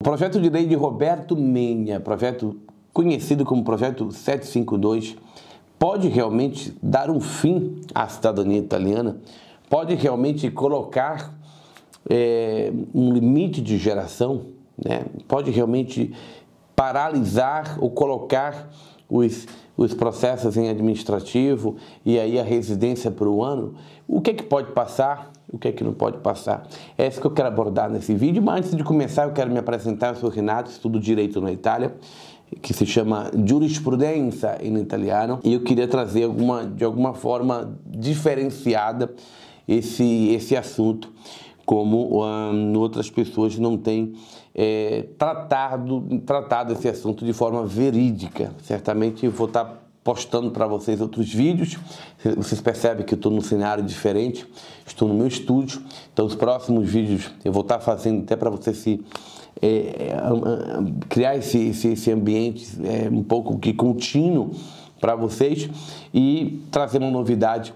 Projeto de lei de Roberto Menia, projeto conhecido como Projeto 752, pode realmente dar um fim à cidadania italiana? Pode realmente colocar um limite de geração, né? Pode realmente paralisar ou colocar os processos em administrativo e aí a residência por um ano? O que é que pode passar? O que é que não pode passar? É isso que eu quero abordar nesse vídeo, mas antes de começar eu quero me apresentar. Eu sou Renato, estudo Direito na Itália, que se chama Giurisprudenza em italiano, e eu queria trazer de alguma forma diferenciada esse assunto, como outras pessoas não têm tratado esse assunto de forma verídica. Certamente eu vou estar postando para vocês outros vídeos. Vocês percebem que eu estou num cenário diferente, estou no meu estúdio, então os próximos vídeos eu vou estar fazendo até para você criar esse ambiente um pouco que contínuo para vocês e trazer uma novidade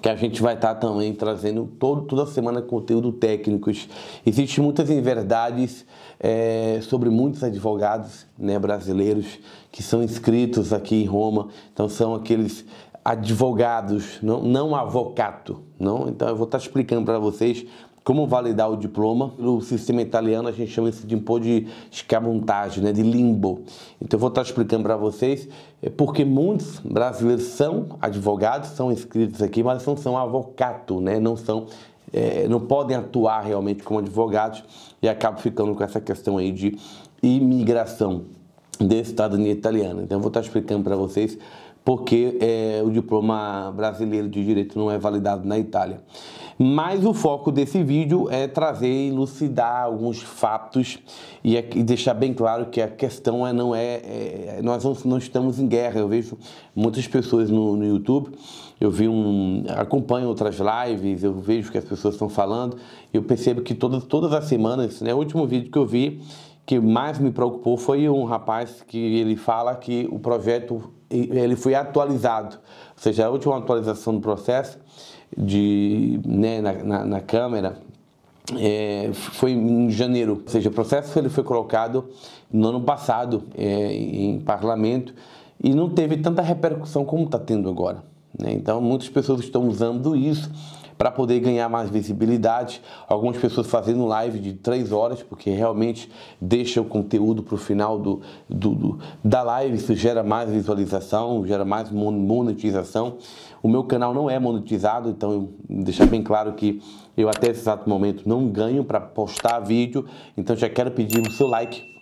que a gente vai estar também trazendo toda semana conteúdo técnicos. Existem muitas inverdades sobre muitos advogados, né, brasileiros que são inscritos aqui em Roma. Então são aqueles advogados, não avocato, não. Então eu vou estar explicando para vocês como validar o diploma. No sistema italiano a gente chama isso de imposto de escamontagem, né, de limbo. Então eu vou estar explicando para vocês porque muitos brasileiros são advogados, são inscritos aqui, mas não são avocato, né, não podem atuar realmente como advogados e acabam ficando com essa questão aí de imigração de cidadania italiana. Então eu vou estar explicando para vocês porque o diploma brasileiro de direito não é validado na Itália. Mas o foco desse vídeo é trazer e elucidar alguns fatos e deixar bem claro que a questão nós não estamos em guerra. Eu vejo muitas pessoas no YouTube, acompanho outras lives, eu vejo que as pessoas estão falando, eu percebo que todas as semanas, né, o último vídeo que eu vi, que mais me preocupou foi um rapaz que ele fala que o projeto ele foi atualizado, ou seja, a última atualização do processo na Câmara foi em janeiro, ou seja, o processo ele foi colocado no ano passado em parlamento e não teve tanta repercussão como está tendo agora, né? Então muitas pessoas estão usando isso para poder ganhar mais visibilidade, algumas pessoas fazendo live de 3 horas, porque realmente deixa o conteúdo para o final da live, isso gera mais visualização, gera mais monetização. O meu canal não é monetizado, então deixar bem claro que eu até esse exato momento não ganho para postar vídeo, então já quero pedir o seu like,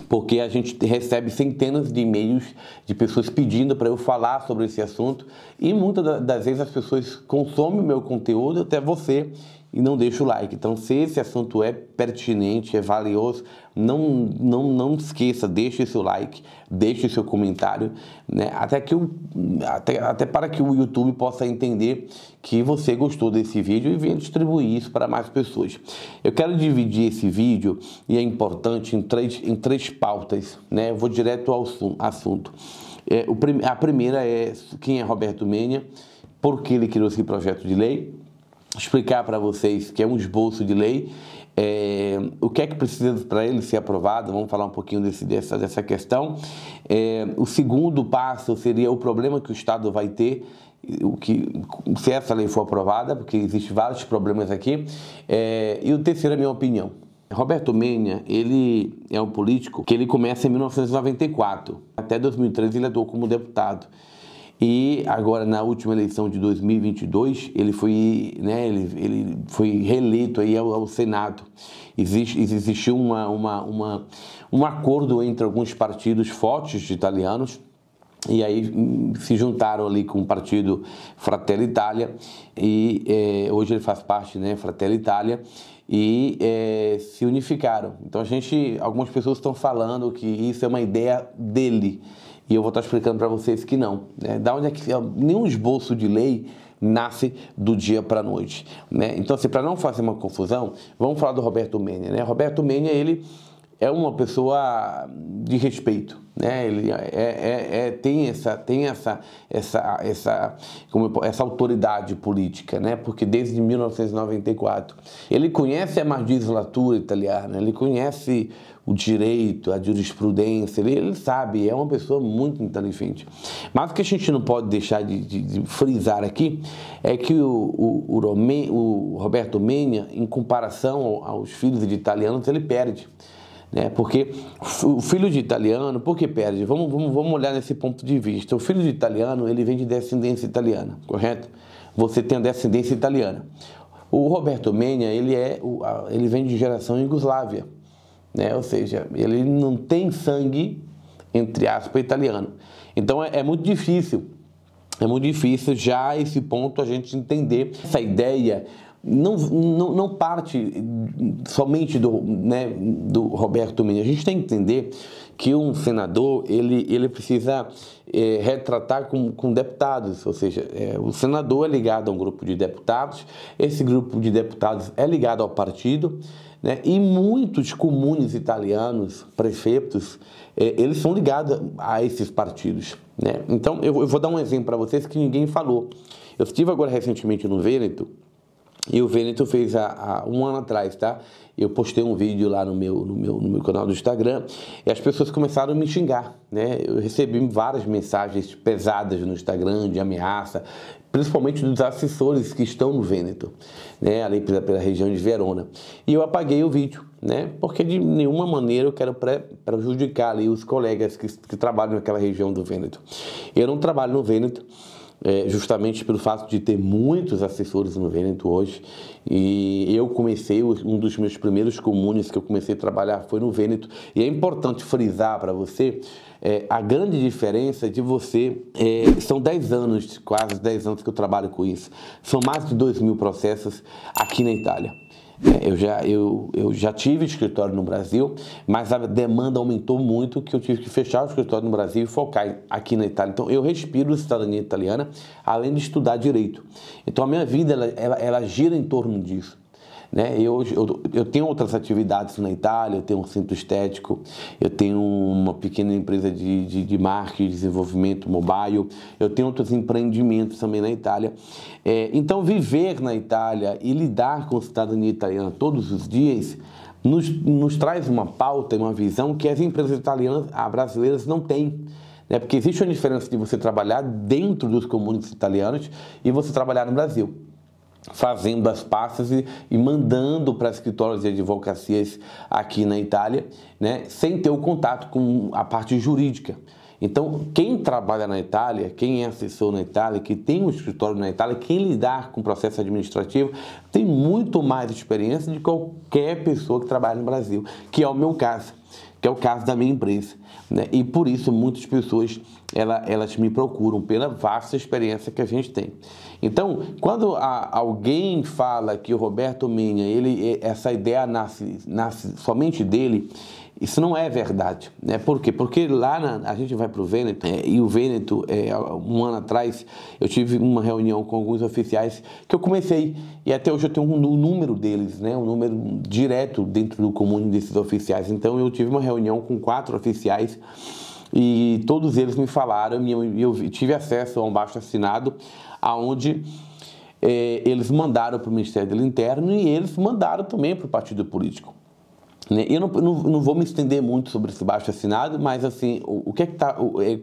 porque a gente recebe centenas de e-mails de pessoas pedindo para eu falar sobre esse assunto e muitas das vezes as pessoas consomem o meu conteúdo, até você, e não deixam o like. Então, se esse assunto é pertinente, é valioso, não esqueça, deixe seu like, deixe seu comentário, né? Até para que o YouTube possa entender que você gostou desse vídeo e venha distribuir isso para mais pessoas. Eu quero dividir esse vídeo, e é importante, em três pautas, né? Eu vou direto ao assunto. A primeira é quem é Roberto Menia, por que ele criou esse projeto de lei, explicar para vocês que é um esboço de lei, o que é que precisa para ele ser aprovado. Vamos falar um pouquinho dessa questão. O segundo passo seria o problema que o Estado vai ter se essa lei for aprovada, porque existem vários problemas aqui. E o terceiro é a minha opinião. Roberto Menia, ele é um político que ele começa em 1994. Até 2013 ele atuou como deputado. E agora, na última eleição de 2022, ele foi reeleito aí ao Senado. Existiu um acordo entre alguns partidos fortes italianos, e aí se juntaram ali com o partido Fratelli Italia, e hoje ele faz parte, né, Fratelli Italia, e se unificaram. Então algumas pessoas estão falando que isso é uma ideia dele, e eu vou estar explicando para vocês que não, né? Da onde é que nenhum esboço de lei nasce do dia para a noite, né? Então, assim, para não fazer uma confusão, vamos falar do Roberto Menia, né? Roberto Menia, ele é uma pessoa de respeito, né? Ele tem essa autoridade política, né? Porque desde 1994 ele conhece a magistratura italiana, ele conhece o direito, a jurisprudência, ele sabe, é uma pessoa muito inteligente. Mas o que a gente não pode deixar de frisar aqui é que o Roberto Menia, em comparação aos filhos de italianos, ele perde. Né? Porque o filho de italiano, por que perde? Vamos olhar nesse ponto de vista. O filho de italiano, ele vem de descendência italiana, correto? Você tem a descendência italiana. O Roberto Menia, ele vem de geração iugoslávia, né? Ou seja, ele não tem sangue, entre aspas, italiano. Então é muito difícil já esse ponto a gente entender essa ideia. Não parte somente do Roberto Menia. A gente tem que entender que um senador, ele precisa retratar com deputados, ou seja, o senador é ligado a um grupo de deputados, esse grupo de deputados é ligado ao partido, né? E muitos comunes italianos, prefeitos, eles são ligados a esses partidos, né? Então, eu vou dar um exemplo para vocês que ninguém falou. Eu estive agora recentemente no Vêneto, e o Vêneto fez há um ano atrás, tá? Eu postei um vídeo lá no meu canal do Instagram e as pessoas começaram a me xingar, né? Eu recebi várias mensagens pesadas no Instagram de ameaça, principalmente dos assessores que estão no Vêneto, né? Ali pela região de Verona. E eu apaguei o vídeo, né? Porque de nenhuma maneira eu quero prejudicar ali os colegas que trabalham naquela região do Vêneto. Eu não trabalho no Vêneto, justamente pelo fato de ter muitos assessores no Vêneto hoje, e eu comecei, um dos meus primeiros comunes que eu comecei a trabalhar foi no Vêneto, e é importante frisar para você a grande diferença de você, são 10 anos, quase 10 anos que eu trabalho com isso, são mais de 2.000 processos aqui na Itália. Eu já tive escritório no Brasil, mas a demanda aumentou muito que eu tive que fechar o escritório no Brasil e focar aqui na Itália. Então, eu respiro cidadania italiana, além de estudar direito. Então, a minha vida, ela gira em torno disso. Né? Eu tenho outras atividades na Itália, eu tenho um centro estético, eu tenho uma pequena empresa de marketing, desenvolvimento mobile, eu tenho outros empreendimentos também na Itália. Então, viver na Itália e lidar com a cidadania italiana todos os dias nos traz uma pauta e uma visão que as empresas italianas, brasileiras, não têm. Né? Porque existe uma diferença de você trabalhar dentro dos comunes italianos e você trabalhar no Brasil, fazendo as pastas e mandando para escritórios de advocacias aqui na Itália, né, sem ter o contato com a parte jurídica. Então, quem trabalha na Itália, quem é assessor na Itália, que tem um escritório na Itália, quem lidar com o processo administrativo, tem muito mais experiência de qualquer pessoa que trabalha no Brasil, que é o meu caso, que é o caso da minha empresa, né? E por isso muitas pessoas elas me procuram pela vasta experiência que a gente tem. Então, quando alguém fala que o Roberto Menia, essa ideia nasce somente dele, isso não é verdade, né? Por quê? Porque lá a gente vai para o Vêneto, e o Vêneto, um ano atrás, eu tive uma reunião com alguns oficiais que eu comecei, e até hoje eu tenho um número deles, né? Um número direto dentro do comune desses oficiais. Então eu tive uma reunião com 4 oficiais e todos eles me falaram, e eu tive acesso a um abaixo-assinado, onde eles mandaram para o Ministério do Interno e eles mandaram também para o partido político. Eu não vou me estender muito sobre esse baixo-assinado, mas assim,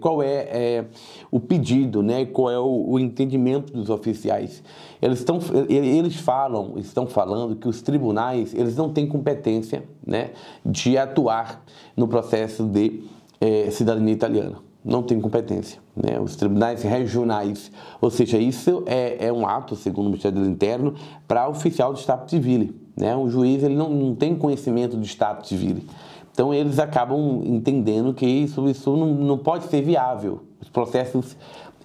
qual é o pedido, né? Qual é o entendimento dos oficiais? Eles estão falando que os tribunais, eles não têm competência, né, de atuar no processo de cidadania italiana. Não tem competência, né? Os tribunais regionais, ou seja, isso é um ato, segundo o Ministério do Interno, para oficial de Stato Civile, né? Um juiz, ele não tem conhecimento do Stato Civile. Então, eles acabam entendendo que isso não pode ser viável, os processos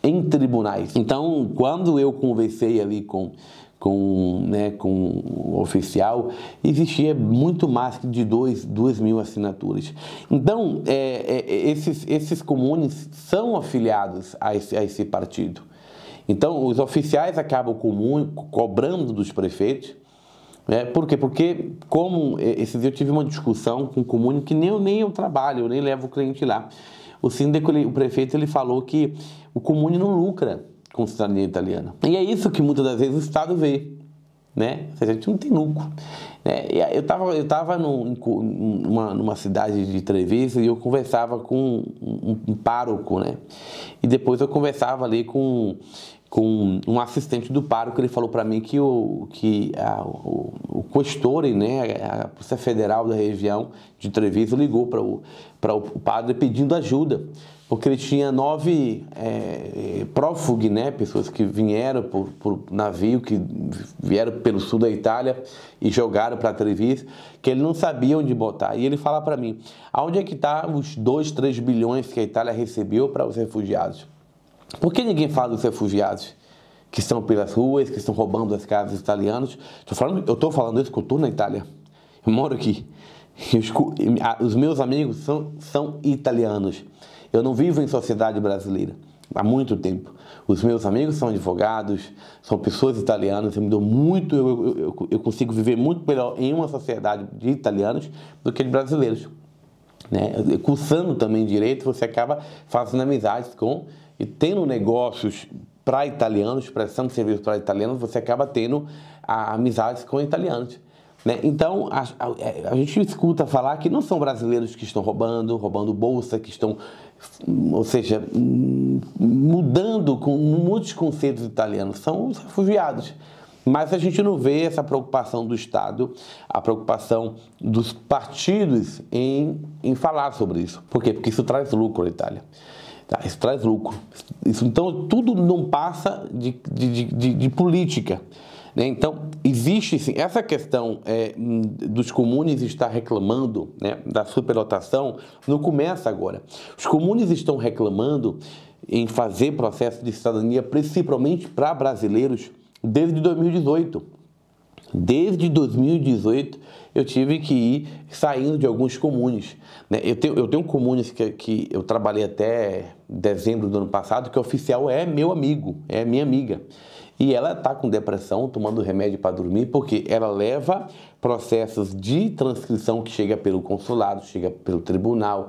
em tribunais. Então, quando eu conversei ali com o oficial, existia muito mais de 2.000 assinaturas. Então, esses comunes são afiliados a esse partido. Então, os oficiais acabam cobrando dos prefeitos. Por quê? Porque, como esse dia eu tive uma discussão com o comune que nem eu trabalho, eu nem levo o cliente lá. O síndico, o prefeito, ele falou que o comune não lucra com cidadania italiana. E é isso que muitas das vezes o Estado vê. né? Ou seja, a gente não tem lucro. Né? E aí eu tava numa cidade de Treviso e eu conversava com um pároco, né? E depois eu conversava ali com um assistente do pároco. Ele falou para mim que o questore, né, a Polícia Federal da região de Treviso ligou para o padre pedindo ajuda, porque ele tinha 9 prófugos, né, pessoas que vieram por navio, que vieram pelo sul da Itália e jogaram para Treviso, que ele não sabia onde botar. E ele fala para mim, aonde é que está os 2, 3 bilhões que a Itália recebeu para os refugiados? Por que ninguém fala dos refugiados que estão pelas ruas, que estão roubando as casas italianos? Eu estou falando isso porque eu estou na Itália. Eu moro aqui. Os meus amigos são italianos. Eu não vivo em sociedade brasileira há muito tempo. Os meus amigos são advogados, são pessoas italianas. Eu consigo viver muito melhor em uma sociedade de italianos do que de brasileiros. Né? Cursando também direito, você acaba fazendo amizades e tendo negócios para italianos, prestando serviço para italianos, você acaba tendo amizades com italianos. Né? Então, a gente escuta falar que não são brasileiros que estão roubando bolsa, que estão, ou seja, mudando com muitos conceitos italianos, são os refugiados. Mas a gente não vê essa preocupação do Estado, a preocupação dos partidos em falar sobre isso. Por quê? Porque isso traz lucro à Itália. Isso traz lucro. Então, tudo não passa de política. Né? Então, existe sim, essa questão dos comunes estar reclamando, né, da superlotação, não começa agora. Os comunes estão reclamando em fazer processo de cidadania, principalmente para brasileiros, desde 2018. Desde 2018 eu tive que ir saindo de alguns comunes. Né? Eu tenho comunes que eu trabalhei até dezembro do ano passado, que o oficial é meu amigo, é minha amiga. E ela está com depressão, tomando remédio para dormir, porque ela leva processos de transcrição que chega pelo consulado, chega pelo tribunal,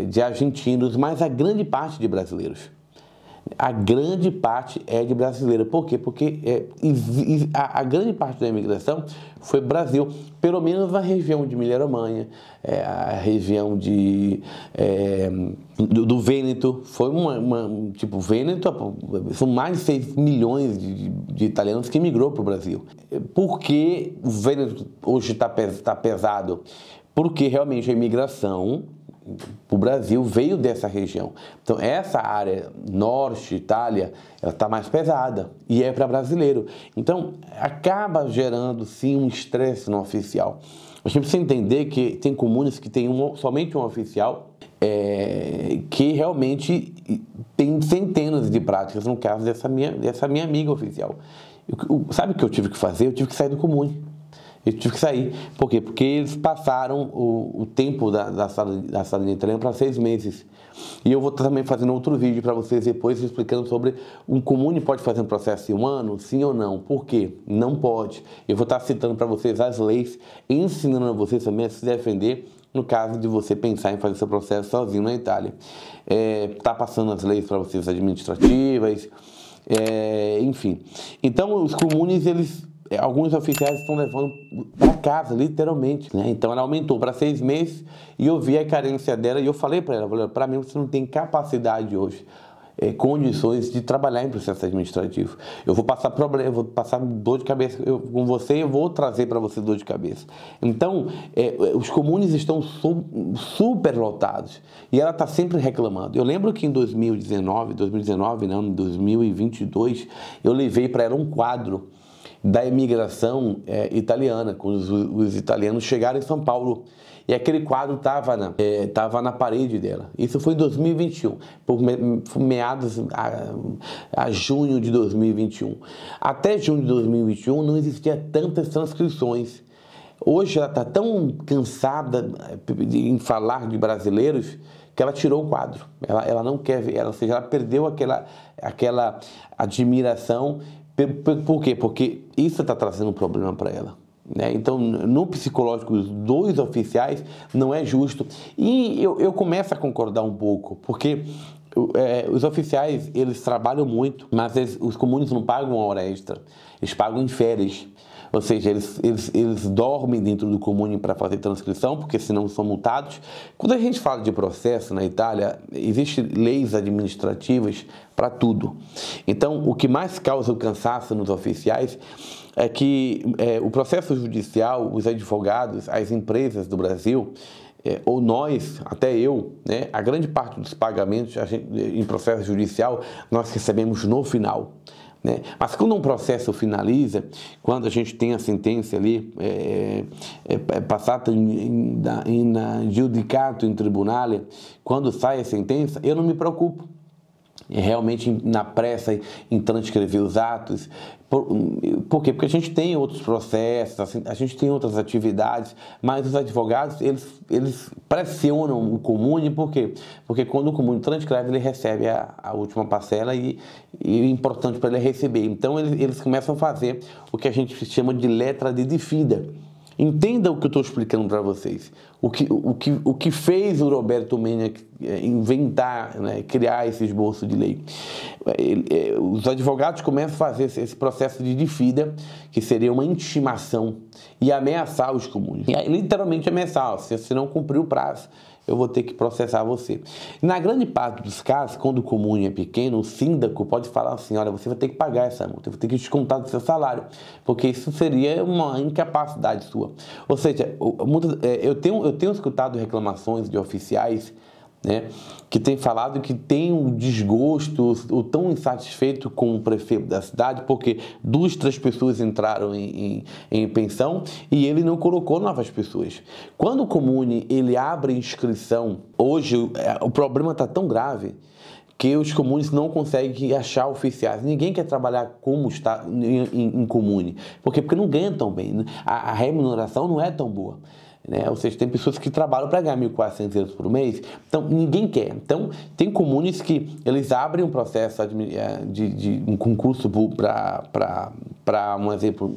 de argentinos, mas a grande parte de brasileiros. A grande parte é de brasileiro. Por quê? Porque a grande parte da imigração foi Brasil, pelo menos na região de Emília-Romagna, a região do Vêneto. Foi tipo, Vêneto, são mais de 6 milhões de italianos que migrou para o Brasil. Por que o Vêneto hoje está pesado? Porque realmente a imigração o Brasil veio dessa região. Então, essa área norte, Itália, ela está mais pesada e é para brasileiro. Então, acaba gerando, sim, um estresse no oficial. A gente precisa entender que tem comunes que tem somente um oficial, que realmente tem centenas de práticas, no caso dessa minha amiga oficial. Sabe o que eu tive que fazer? Eu tive que sair do comune. Eu tive que sair. Por quê? Porque eles passaram o tempo da sala de treino para 6 meses. E eu vou estar também fazendo outro vídeo para vocês depois explicando sobre um comune pode fazer um processo em 1 ano, sim ou não. Por quê? Não pode. Eu vou estar citando para vocês as leis, ensinando a vocês também a se defender no caso de você pensar em fazer seu processo sozinho na Itália. Tá passando as leis para vocês administrativas, enfim. Então, os comunes, alguns oficiais estão levando para casa, literalmente. Né? Então, ela aumentou para 6 meses e eu vi a carência dela e eu falei para ela, para mim, você não tem capacidade hoje, condições de trabalhar em processo administrativo. Eu vou passar problema, eu vou passar dor de cabeça com você e eu vou trazer para você dor de cabeça. Então, os comunes estão super lotados e ela está sempre reclamando. Eu lembro que em 2022, eu levei para ela um quadro da imigração italiana, quando os italianos chegaram em São Paulo. E aquele quadro estava na parede dela. Isso foi em 2021, por meados a junho de 2021. Até junho de 2021 não existia tantas transcrições. Hoje ela está tão cansada em falar de brasileiros que ela tirou o quadro. Ela não quer ver, ou seja, ela perdeu aquela admiração. Por quê? Porque isso está trazendo um problema para ela. Né? Então, no psicológico dos 2 oficiais, não é justo. E eu começo a concordar um pouco, porque Os oficiais, eles trabalham muito, mas os comunes não pagam hora extra, eles pagam em férias. Ou seja, eles dormem dentro do comune para fazer transcrição, porque senão são multados. Quando a gente fala de processo na Itália, existem leis administrativas para tudo. Então, o que mais causa o cansaço nos oficiais é que o processo judicial, os advogados, as empresas do Brasil, ou nós, até eu, né, a grande parte dos pagamentos em processo judicial nós recebemos no final. Né? Mas quando um processo finaliza, quando a gente tem a sentença ali, passata in giudicato in tribunale, quando sai a sentença, eu não me preocupo. Realmente na pressa em transcrever os atos. Por quê? Porque a gente tem outros processos, a gente tem outras atividades, mas os advogados, eles pressionam o comune, por quê? Porque quando o comune transcreve, ele recebe a última parcela e é importante para ele receber. Então, eles começam a fazer o que a gente chama de letra de diffida. Entenda o que eu estou explicando para vocês. O que fez o Roberto Menia inventar, né, criar esse esboço de lei. Os advogados começam a fazer esse processo de diffida, que seria uma intimação, e ameaçar os comunes. E aí, literalmente ameaçar, se não cumprir o prazo, eu vou ter que processar você. Na grande parte dos casos, quando o comune é pequeno, o síndaco pode falar assim, olha, você vai ter que pagar essa multa, eu vou ter que descontar do seu salário, porque isso seria uma incapacidade sua. Ou seja, eu tenho escutado reclamações de oficiais, né, que tem falado que tem um desgosto ou tão insatisfeito com o prefeito da cidade porque 2, 3 pessoas entraram em pensão e ele não colocou novas pessoas. Quando o comune ele abre inscrição, hoje o problema está tão grave que os comunes não conseguem achar oficiais. Ninguém quer trabalhar como está em comune. Por quê? Porque não ganha tão bem. A remuneração não é tão boa. Né? Ou seja, tem pessoas que trabalham para ganhar 1.400 euros por mês, então ninguém quer. Então, tem comunes que eles abrem um processo de um concurso para, um exemplo,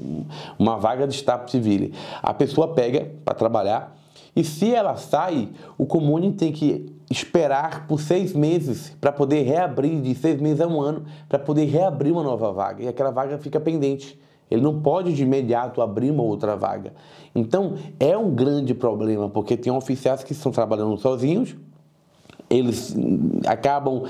uma vaga de staff civil. A pessoa pega para trabalhar e se ela sai, o comune tem que esperar por 6 meses para poder reabrir, de 6 meses a 1 ano, para poder reabrir uma nova vaga e aquela vaga fica pendente. Ele não pode de imediato abrir uma outra vaga. Então, é um grande problema, porque tem oficiais que estão trabalhando sozinhos, eles acabam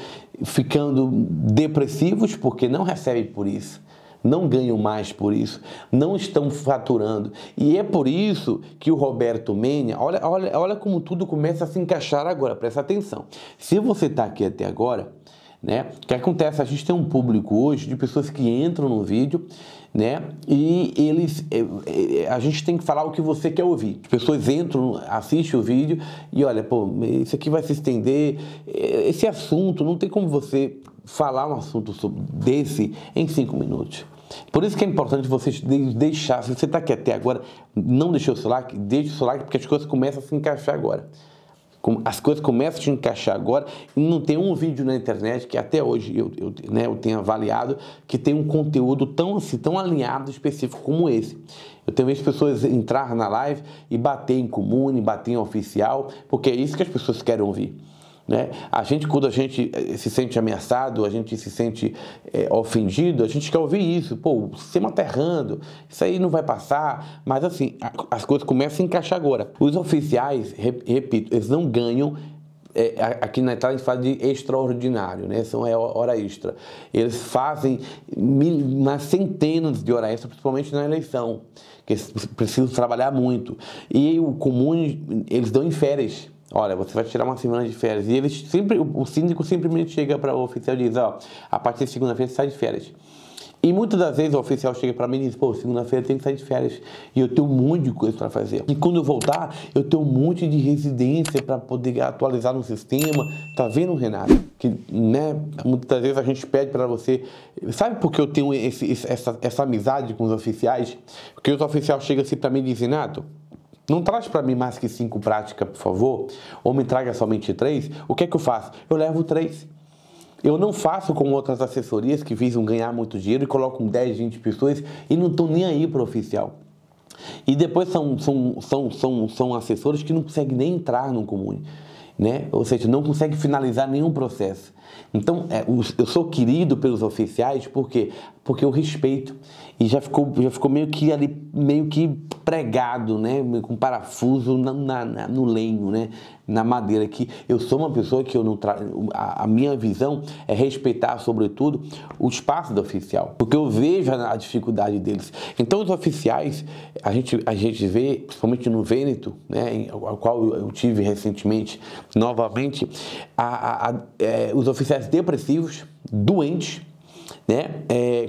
ficando depressivos porque não recebem por isso, não ganham mais por isso, não estão faturando. E é por isso que o Roberto Menia, olha como tudo começa a se encaixar agora, presta atenção. Se você está aqui até agora, né, o que acontece? A gente tem um público hoje de pessoas que entram no vídeo, né, e a gente tem que falar o que você quer ouvir. As pessoas entram, assistem o vídeo e olha, pô, isso aqui vai se estender, esse assunto, não tem como você falar um assunto desse em 5 minutos. Por isso que é importante você deixar, se você está aqui até agora, não deixou o seu like, deixe o seu like, porque as coisas começam a se encaixar agora. As coisas começam a se encaixar agora e não tem um vídeo na internet que até hoje eu tenho avaliado que tem um conteúdo tão alinhado, específico como esse. Eu tenho visto pessoas entrar na live e bater em comune, bater em oficial, porque é isso que as pessoas querem ouvir. Né? Quando a gente se sente ameaçado, a gente se sente ofendido, a gente quer ouvir isso. Pô, o sistema está errando, isso aí não vai passar. Mas assim, as coisas começam a encaixar agora. Os oficiais, repito, eles não ganham, aqui na Itália a gente fala de extraordinário, né? São hora extra. Eles fazem umas centenas de horas extra, principalmente na eleição, que eles precisam trabalhar muito. E o comune, eles dão em férias. Olha, você vai tirar uma semana de férias. E o síndico simplesmente chega para o oficial e diz, ó, a partir de segunda-feira você sai de férias. E muitas das vezes o oficial chega para mim e diz, pô, segunda-feira eu tenho que sair de férias. E eu tenho um monte de coisa para fazer. E quando eu voltar, eu tenho um monte de residência para poder atualizar no sistema. Tá vendo, Renato? Que, né, muitas das vezes a gente pede para você... Sabe por que eu tenho essa amizade com os oficiais? Porque os oficiais chegam assim para mim e dizem, Renato, não traz para mim mais que 5 práticas, por favor, ou me traga somente 3. O que é que eu faço? Eu levo 3. Eu não faço como outras assessorias que visam ganhar muito dinheiro e colocam 10, 20 pessoas e não estão nem aí para o oficial. E depois são assessores que não conseguem nem entrar no comune. né? Ou seja, não consegue finalizar nenhum processo. Então, eu sou querido pelos oficiais porque eu respeito. E já ficou meio que ali, meio que pregado, né? Com parafuso no lenho, né? Na madeira, que eu sou uma pessoa que eu não a minha visão é respeitar, sobretudo, o espaço do oficial, porque eu vejo a dificuldade deles. Então, os oficiais, a gente vê, principalmente no Vêneto, né? Ao qual eu tive recentemente, novamente, os oficiais depressivos, doentes, né?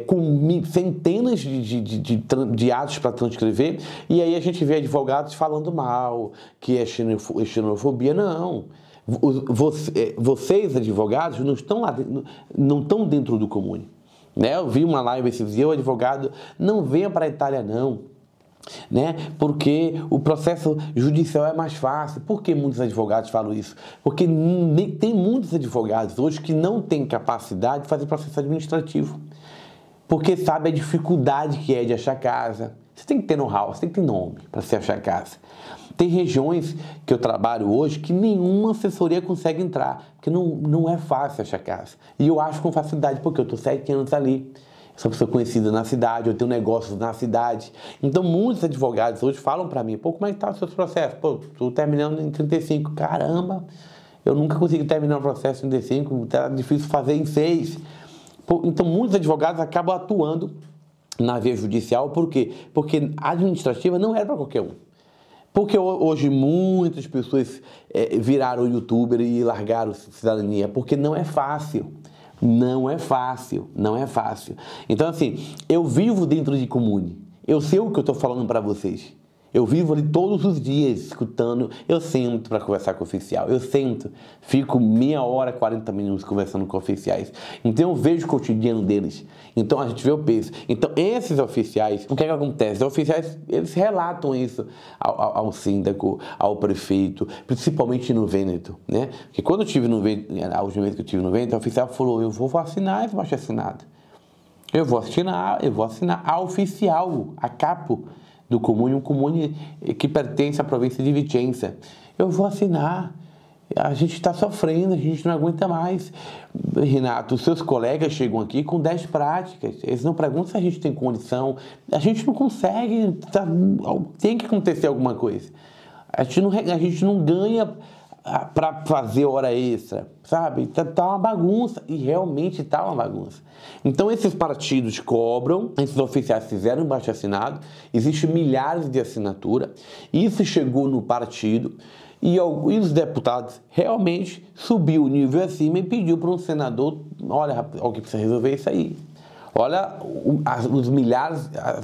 Com centenas de atos para transcrever, e aí a gente vê advogados falando mal, que é xenofobia. Não. Vocês, advogados, não estão dentro do comune. Né? Eu vi uma live esses dias, o advogado, não venha para a Itália, não. Né? Porque o processo judicial é mais fácil. Por que muitos advogados falam isso? Porque tem muitos advogados hoje que não têm capacidade de fazer processo administrativo, porque sabe a dificuldade que é de achar casa. Você tem que ter know-how, você tem que ter nome para se achar casa. Tem regiões que eu trabalho hoje que nenhuma assessoria consegue entrar, porque não é fácil achar casa. E eu acho com facilidade, porque eu estou 7 anos ali. Sou pessoa conhecida na cidade, eu tenho negócios na cidade. Então, muitos advogados hoje falam para mim, pô, como é que tá os seus processos? Pô, tô terminando em 35. Caramba, eu nunca consegui terminar um processo em 35, tá difícil fazer em 6. Pô, então, muitos advogados acabam atuando na via judicial, por quê? Porque a administrativa não era para qualquer um. Porque hoje muitas pessoas viraram youtuber e largaram cidadania, porque não é fácil. Não é fácil, não é fácil. Então, assim, eu vivo dentro de comune. Eu sei o que eu estou falando para vocês. Eu vivo ali todos os dias escutando. Eu sento para conversar com o oficial. Eu sento, fico meia hora, 40 minutos conversando com oficiais. Então, eu vejo o cotidiano deles. Então, a gente vê o peso. Então, esses oficiais, o que é que acontece? Os oficiais, eles relatam isso ao síndico, ao prefeito, principalmente no Vêneto, né? Porque quando eu estive no Vêneto, a última vez que eu estive no Vêneto, o oficial falou, eu vou assinar esse baixo-assinado. Eu vou assinar a oficial, a capo do comune, um comune que pertence à província de Vicenza. Eu vou assinar. A gente está sofrendo, a gente não aguenta mais. Renato, os seus colegas chegam aqui com 10 práticas. Eles não perguntam se a gente tem condição. A gente não consegue. Tem que acontecer alguma coisa. A gente não ganha para fazer hora extra, sabe? Tá uma bagunça, e realmente tá uma bagunça. Então esses partidos cobram, esses oficiais fizeram abaixo-assinado, existem milhares de assinaturas, isso chegou no partido, e os deputados realmente subiu o nível acima e pediu para um senador, olha, alguém precisa resolver isso aí. Olha as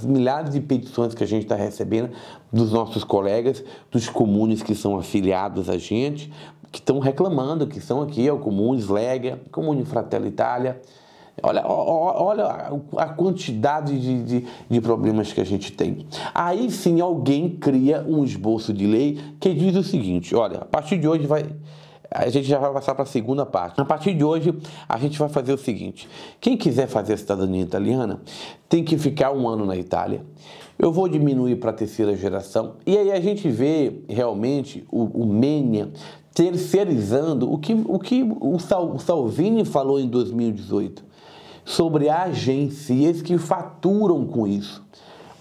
milhares de petições que a gente está recebendo dos nossos colegas, dos comunes que são afiliados a gente, que estão reclamando, que são aqui, o Comunes Lega, Comune Fratelli Italia. Olha a quantidade de problemas que a gente tem. Aí sim alguém cria um esboço de lei que diz o seguinte, olha, a partir de hoje a gente já vai passar para a segunda parte. A partir de hoje, a gente vai fazer o seguinte. Quem quiser fazer a cidadania italiana, tem que ficar 1 ano na Itália. Eu vou diminuir para a 3ª geração. E aí a gente vê, realmente, o Menia terceirizando o que o Salvini falou em 2018. Sobre agências que faturam com isso.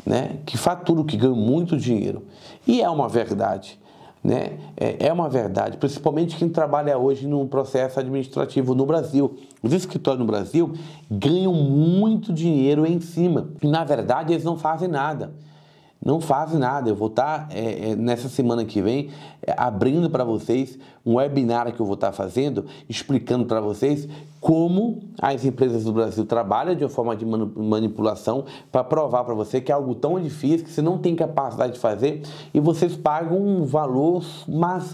Né? Que faturam, que ganham muito dinheiro. E é uma verdade. Né? É uma verdade, principalmente quem trabalha hoje num processo administrativo no Brasil. Os escritórios no Brasil ganham muito dinheiro em cima. Na verdade, eles não fazem nada. Não fazem nada. Eu vou estar, nessa semana que vem, abrindo para vocês um webinar que eu vou estar fazendo, explicando para vocês como as empresas do Brasil trabalham de uma forma de manipulação para provar para você que é algo tão difícil que você não tem capacidade de fazer e vocês pagam um valor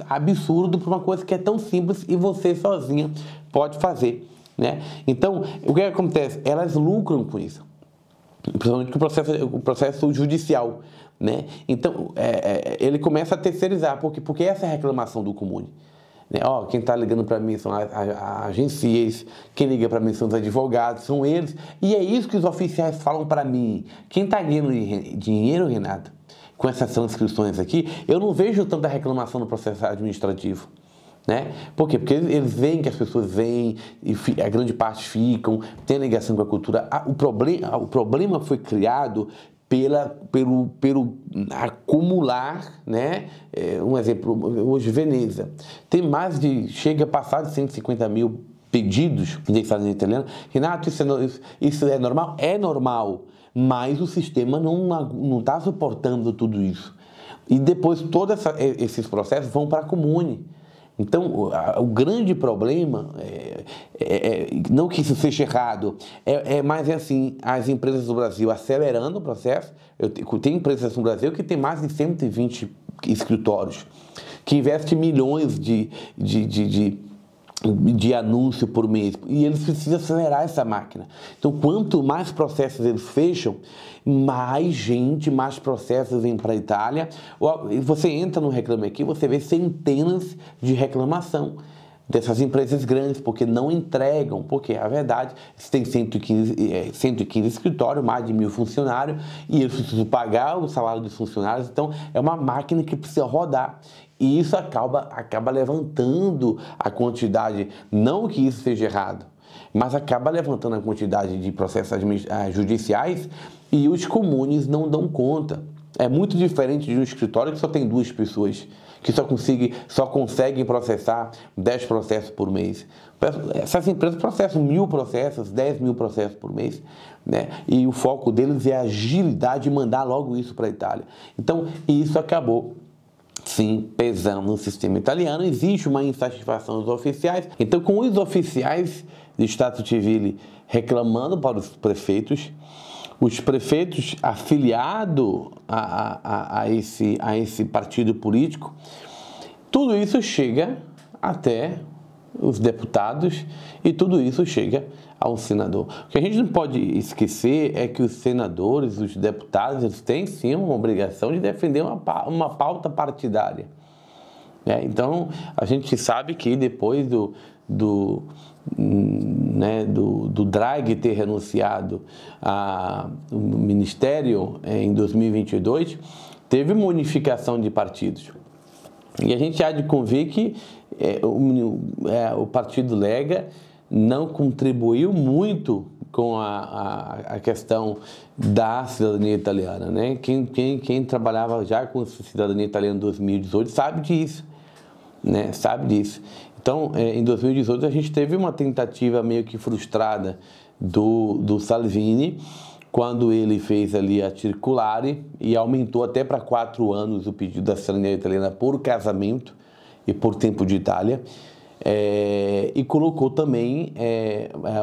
absurdo por uma coisa que é tão simples e você sozinha pode fazer. Né? Então, o que acontece? Elas lucram com isso. Principalmente o processo judicial, né? Então, ele começa a terceirizar, porque essa é a reclamação do comune. Né? Quem está ligando para mim são as agências, quem liga para mim são os advogados, são eles. E é isso que os oficiais falam para mim. Quem está ganhando dinheiro, Renato, com essas transcrições aqui, eu não vejo tanta reclamação no processo administrativo. Né? Por quê? Porque eles veem que as pessoas vêm e a grande parte ficam, tem ligação com a cultura. O problema foi criado pelo acumular, né? Um exemplo, hoje Veneza tem chega a passar de 150 mil pedidos de cidadania italiana. Renato, isso é normal? É normal, mas o sistema não está suportando tudo isso. E depois todos esses processos vão para a Comune. Então, o grande problema, não que isso seja errado, mas é assim, as empresas do Brasil acelerando o processo. Tem empresas no Brasil que tem mais de 120 escritórios, que investem milhões de anúncio por mês, e eles precisam acelerar essa máquina. Então, quanto mais processos eles fecham, mais processos vêm para a Itália. Você entra no Reclame Aqui, você vê centenas de reclamação dessas empresas grandes, porque não entregam, porque, a verdade, tem 115 escritórios, mais de 1.000 funcionários, e eles precisam pagar o salário dos funcionários, então é uma máquina que precisa rodar. E isso acaba levantando a quantidade, não que isso seja errado, mas acaba levantando a quantidade de processos judiciais, e os comunes não dão conta. É muito diferente de um escritório que só tem 2 pessoas, que só conseguem processar 10 processos por mês. Essas empresas processam 1.000 processos, 10.000 processos por mês, né? E o foco deles é a agilidade e mandar logo isso para a Itália. Então, isso acabou, sim, pesando no sistema italiano. Existe uma insatisfação dos oficiais. Então, com os oficiais de Stato Civile reclamando para os prefeitos afiliados a esse partido político, tudo isso chega até os deputados e tudo isso chega ao senador. O que a gente não pode esquecer é que os senadores, os deputados, eles têm sim uma obrigação de defender uma pauta partidária. Então, a gente sabe que depois do Draghi ter renunciado ao ministério em 2022, teve uma unificação de partidos. E a gente há de convir que o Partido Lega não contribuiu muito com a questão da cidadania italiana, né? Quem trabalhava já com cidadania italiana em 2018 sabe disso, né? Sabe disso. Então, em 2018, a gente teve uma tentativa meio que frustrada do Salvini, quando ele fez ali a circulare e aumentou até para 4 anos o pedido da cidadania italiana por casamento e por tempo de Itália, e colocou também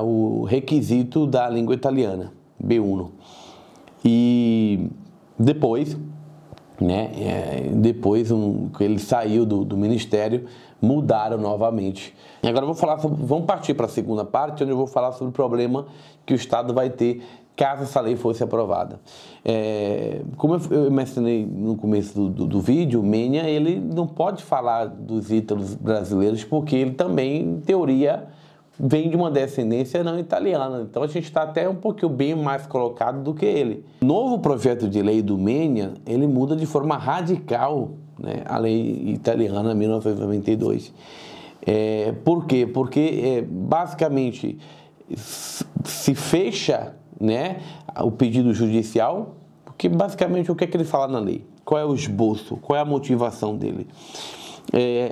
o requisito da língua italiana, B1. E depois, que ele saiu do ministério, mudaram novamente. E agora vamos partir para a segunda parte, onde eu vou falar sobre o problema que o Estado vai ter caso essa lei fosse aprovada. Como eu mencionei no começo do vídeo, o Menia, ele não pode falar dos ítalos brasileiros, porque ele também, em teoria, vem de uma descendência não italiana. Então a gente está até um pouquinho bem mais colocado do que ele. O novo projeto de lei do Menia, ele muda de forma radical, né, a lei italiana 1992. Por quê? Porque basicamente se fecha, né, o pedido judicial, porque basicamente o que é que ele fala na lei? Qual é o esboço? Qual é a motivação dele?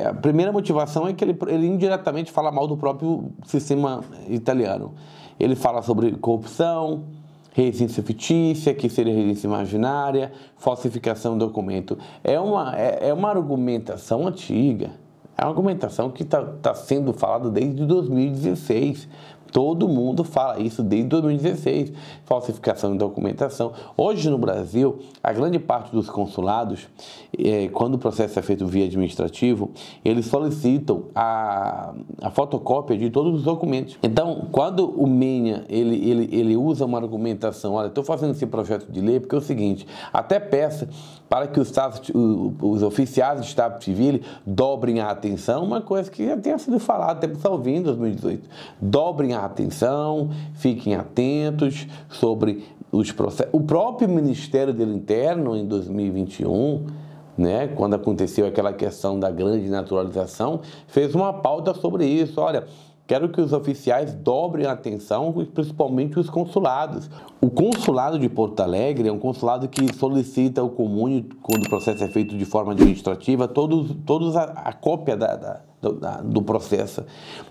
A primeira motivação é que ele indiretamente fala mal do próprio sistema italiano. Ele fala sobre corrupção, residência fictícia, que seria residência imaginária, falsificação de documento. É uma argumentação antiga, é uma argumentação que está sendo falada desde 2016. Todo mundo fala isso desde 2016, falsificação de documentação. Hoje no Brasil, a grande parte dos consulados, quando o processo é feito via administrativo, eles solicitam a fotocópia de todos os documentos. Então, quando o Menia, ele usa uma argumentação, olha, estou fazendo esse projeto de lei porque é o seguinte, até peça para que os oficiais do Estado Civil dobrem a atenção, uma coisa que já tinha sido falada, até por ouvindo em 2018, dobrem a atenção, fiquem atentos sobre os processos. O próprio Ministério do Interno, em 2021, né, quando aconteceu aquela questão da grande naturalização, fez uma pauta sobre isso. Olha, quero que os oficiais dobrem a atenção, principalmente os consulados. O consulado de Porto Alegre é um consulado que solicita ao comune, quando o processo é feito de forma administrativa, todos a cópia do processo.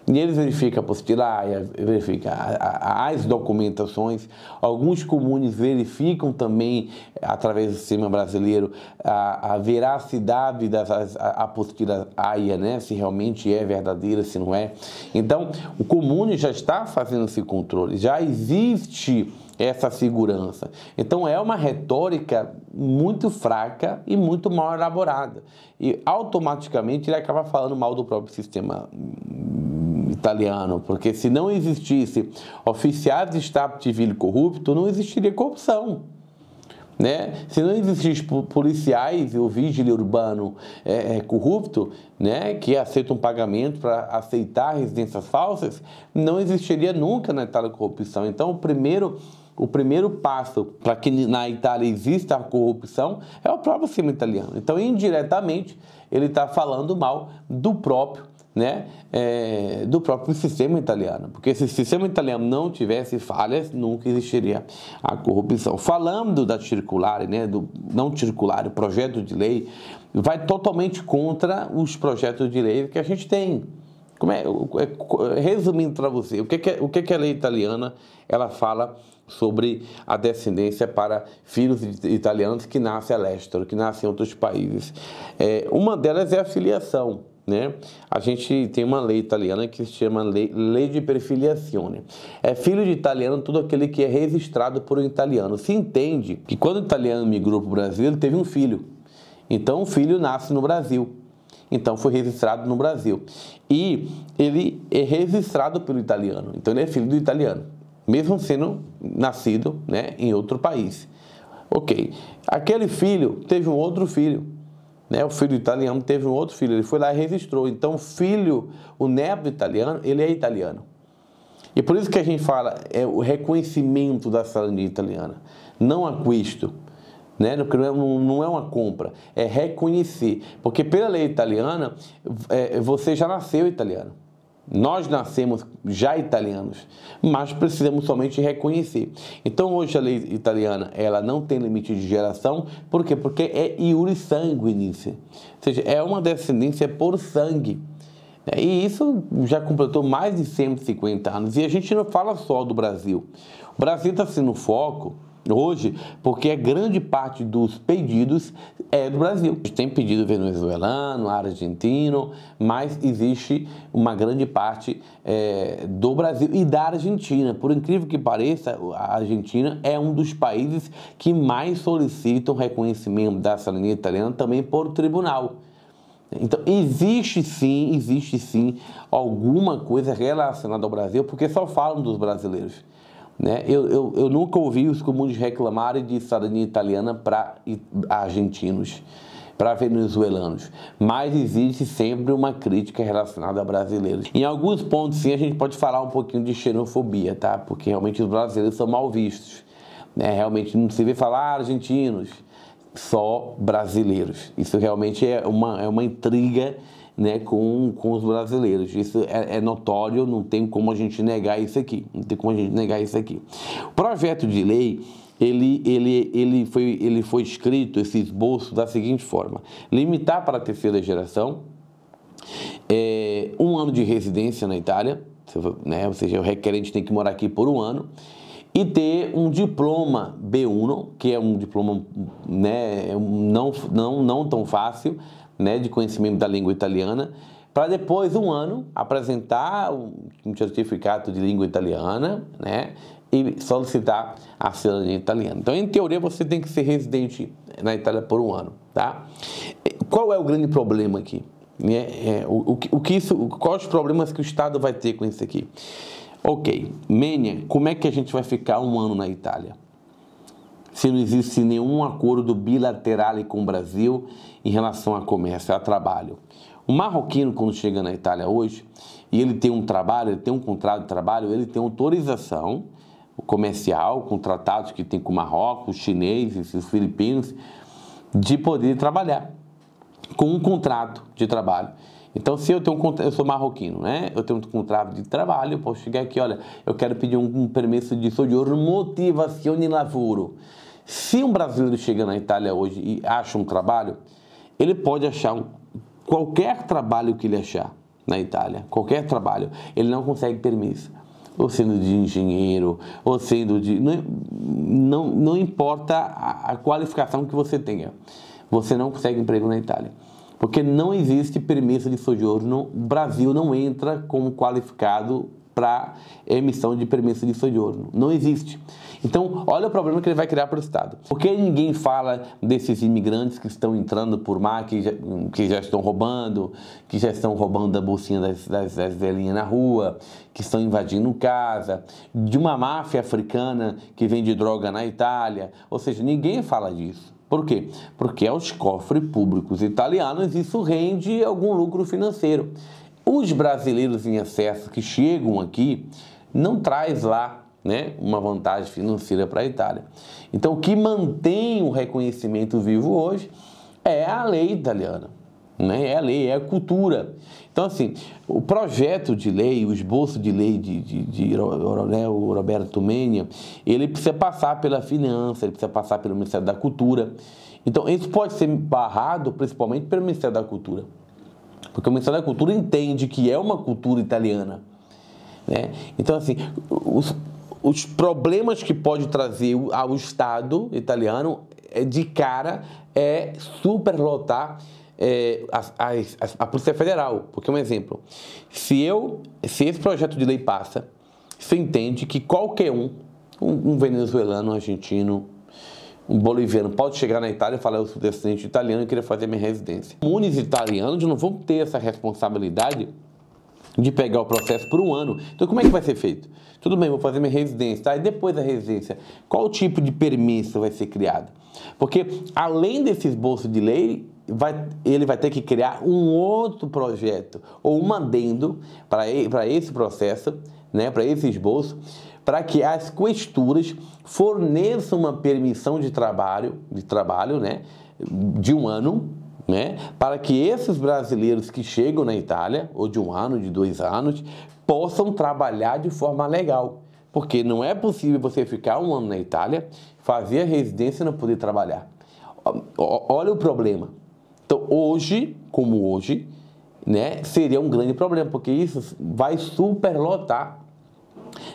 E eles verificam a apostilaia, verificam as documentações. Alguns comunes verificam também, através do sistema brasileiro, a veracidade das apostilas AIA, né? Se realmente é verdadeira, se não é. Então, o comune já está fazendo esse controle, já existe essa segurança. Então, é uma retórica muito fraca e muito mal elaborada. E, automaticamente, ele acaba falando mal do próprio sistema italiano, porque se não existisse oficiais de Stato Civil corrupto, não existiria corrupção. Né? Se não existisse policiais e o vigília urbano corrupto, né, que aceitam pagamento para aceitar residências falsas, não existiria nunca na Itália corrupção. Então, o primeiro passo para que na Itália exista a corrupção é o próprio sistema italiano. Então, indiretamente, ele está falando mal do próprio, né, do próprio sistema italiano, porque se o sistema italiano não tivesse falhas, nunca existiria a corrupção. Falando da circular, né, do não circular, o projeto de lei vai totalmente contra os projetos de lei que a gente tem. Resumindo para você, o que a lei italiana ela fala sobre a descendência para filhos italianos que nascem all'estero, que nascem em outros países. Uma delas é a filiação. Né? A gente tem uma lei italiana que se chama lei de perfiliazione. É filho de italiano todo aquele que é registrado por um italiano. Se entende que quando o italiano migrou para o Brasil, ele teve um filho. Então, o filho nasce no Brasil. Então, foi registrado no Brasil. E ele é registrado pelo italiano. Então, ele é filho do italiano, mesmo sendo nascido, né, em outro país. Ok. Aquele filho teve um outro filho. Né, o filho italiano teve um outro filho, ele foi lá e registrou. Então, o neto italiano, ele é italiano. E por isso que a gente fala, o reconhecimento da cidadania italiana, não acquisto, né, porque não é uma compra, é reconhecer. Porque pela lei italiana, você já nasceu italiano. Nós nascemos já italianos, mas precisamos somente reconhecer. Então, hoje a lei italiana ela não tem limite de geração. Por quê? Porque é iure sanguinis, ou seja, é uma descendência por sangue. E isso já completou mais de 150 anos. E a gente não fala só do Brasil. O Brasil está sendo foco hoje, porque a grande parte dos pedidos é do Brasil. A gente tem pedido venezuelano, argentino, mas existe uma grande parte do Brasil e da Argentina. Por incrível que pareça, a Argentina é um dos países que mais solicitam reconhecimento da cidadania italiana também por tribunal. Então, existe sim alguma coisa relacionada ao Brasil, porque só falam dos brasileiros. Né? Eu nunca ouvi os comuns reclamarem de cidadania italiana para argentinos, para venezuelanos, mas existe sempre uma crítica relacionada a brasileiros. Em alguns pontos, sim, a gente pode falar um pouquinho de xenofobia, tá? Porque realmente os brasileiros são mal vistos. Né? Realmente não se vê falar argentinos, só brasileiros. Isso realmente é uma intriga, né, com os brasileiros. Isso é notório, não tem como a gente negar isso aqui. Não tem como a gente negar isso aqui. O projeto de lei, ele foi escrito, esse esboço, da seguinte forma: limitar para a terceira geração 1 ano de residência na Itália, né, ou seja, o requerente tem que morar aqui por 1 ano, e ter um diploma B1, que é um diploma, né, não tão fácil, né, de conhecimento da língua italiana, para depois 1 ano apresentar um certificado de língua italiana, né, e solicitar a cidadania italiana. Então, em teoria, você tem que ser residente na Itália por 1 ano, tá? Qual é o grande problema aqui? Quais os problemas que o Estado vai ter com isso aqui? Ok, Menia, como é que a gente vai ficar 1 ano na Itália? Se não existe nenhum acordo bilateral com o Brasil em relação a comércio, a trabalho. O marroquino, quando chega na Itália hoje, e ele tem um trabalho, ele tem um contrato de trabalho, ele tem autorização comercial, com tratados que tem com o Marrocos, os chineses, os filipinos, de poder trabalhar. com um contrato de trabalho. Então, se eu sou marroquino, né? Eu tenho um contrato de trabalho, eu posso chegar aqui, olha, eu quero pedir um permesso de soggiorno, motivazione lavoro. Se um brasileiro chega na Itália hoje e acha um trabalho, ele pode achar qualquer trabalho que ele achar na Itália, qualquer trabalho, ele não consegue permesso. Ou sendo de engenheiro, ou sendo de... Não importa a qualificação que você tenha, você não consegue emprego na Itália. Porque não existe permesso de soggiorno, o Brasil não entra como qualificado para emissão de permesso de soggiorno. Não existe. Então, olha o problema que ele vai criar para o Estado. Por que ninguém fala desses imigrantes que estão entrando por mar, que já estão roubando a bolsinha das velhinhas na rua, que estão invadindo casa, de uma máfia africana que vende droga na Itália? Ou seja, ninguém fala disso. Por quê? Porque aos cofres públicos italianos isso rende algum lucro financeiro. Os brasileiros em excesso que chegam aqui não traz lá, né, uma vantagem financeira para a Itália. Então, o que mantém o reconhecimento vivo hoje é a lei italiana, né? É a lei, é a cultura. Então, assim, o projeto de lei, o esboço de lei de Roberto Menia, ele precisa passar pela finança, ele precisa passar pelo Ministério da Cultura. Então, isso pode ser barrado principalmente pelo Ministério da Cultura, porque o Ministério da Cultura entende que é uma cultura italiana, né? Então, assim, os problemas que pode trazer ao Estado italiano, de cara, é superlotar a Polícia Federal. Porque, um exemplo, se esse projeto de lei passa, você entende que qualquer um venezuelano, um argentino, um boliviano, pode chegar na Itália e falar: eu sou descendente italiano e queria fazer minha residência. Comunes italianos não vão ter essa responsabilidade de pegar o processo por um ano. Então, como é que vai ser feito? Tudo bem, vou fazer minha residência, tá? E depois da residência, qual tipo de permisso vai ser criado? Porque, além desse esboço de lei, ele vai ter que criar um outro projeto ou um adendo para esse processo, né, para esse esboço, para que as questuras forneçam uma permissão de trabalho, né, de um ano, né, para que esses brasileiros que chegam na Itália, ou de um ano, de 2 anos, possam trabalhar de forma legal. Porque não é possível você ficar um ano na Itália, fazer a residência e não poder trabalhar. Olha o problema. Então, hoje, né, seria um grande problema, porque isso vai superlotar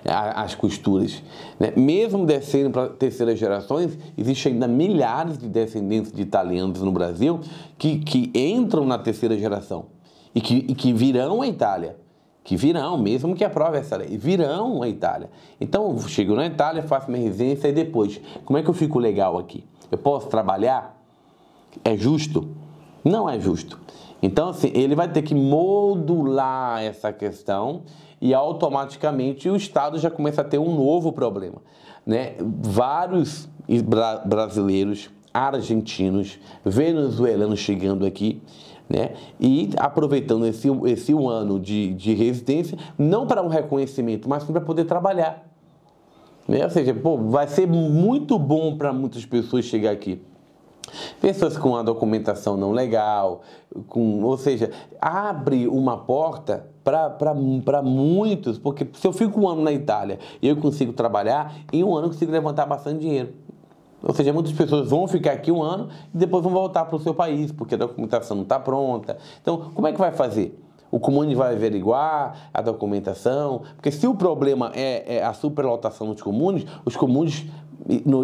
as costuras, né? Mesmo descendo para terceiras gerações, existem ainda milhares de descendentes de italianos no Brasil que entram na terceira geração e que virão a Itália, mesmo que aprove essa lei, virão a Itália. Então, eu chego na Itália, faço minha residência e depois, como é que eu fico legal aqui? Eu posso trabalhar? É justo? Não é justo. Então, assim, ele vai ter que modular essa questão e automaticamente o Estado já começa a ter um novo problema, né? Vários brasileiros, argentinos, venezuelanos chegando aqui, né? E aproveitando esse um ano de residência, não para um reconhecimento, mas para poder trabalhar, né? Ou seja, pô, vai ser muito bom para muitas pessoas chegar aqui. Pessoas com a documentação não legal, ou seja, abre uma porta para muitos, porque se eu fico um ano na Itália e eu consigo trabalhar, em um ano eu consigo levantar bastante dinheiro. Ou seja, muitas pessoas vão ficar aqui um ano e depois vão voltar para o seu país, porque a documentação não está pronta. Então, como é que vai fazer? O Comune vai averiguar a documentação, porque se o problema é a superlotação dos comunes, os comunes...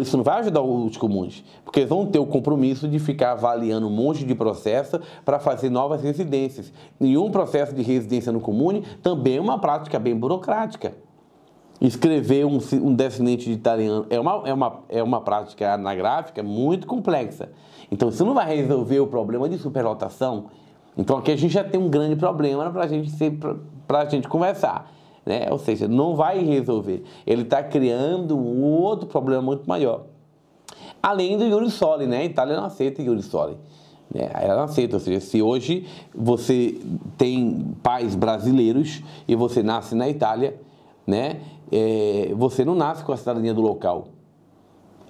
Isso não vai ajudar os comuns, porque eles vão ter o compromisso de ficar avaliando um monte de processo para fazer novas residências. E um processo de residência no comune também é uma prática bem burocrática. Escrever um descendente de italiano é uma prática anagráfica muito complexa. Então, isso não vai resolver o problema de superlotação. Então, aqui a gente já tem um grande problema para a gente conversar, né? Ou seja, não vai resolver. Ele está criando um outro problema muito maior. Além do iure soli, né? A Itália não aceita iure soli, né? Ela não aceita. Ou seja, se hoje você tem pais brasileiros e você nasce na Itália, né? Você não nasce com a cidadania do local.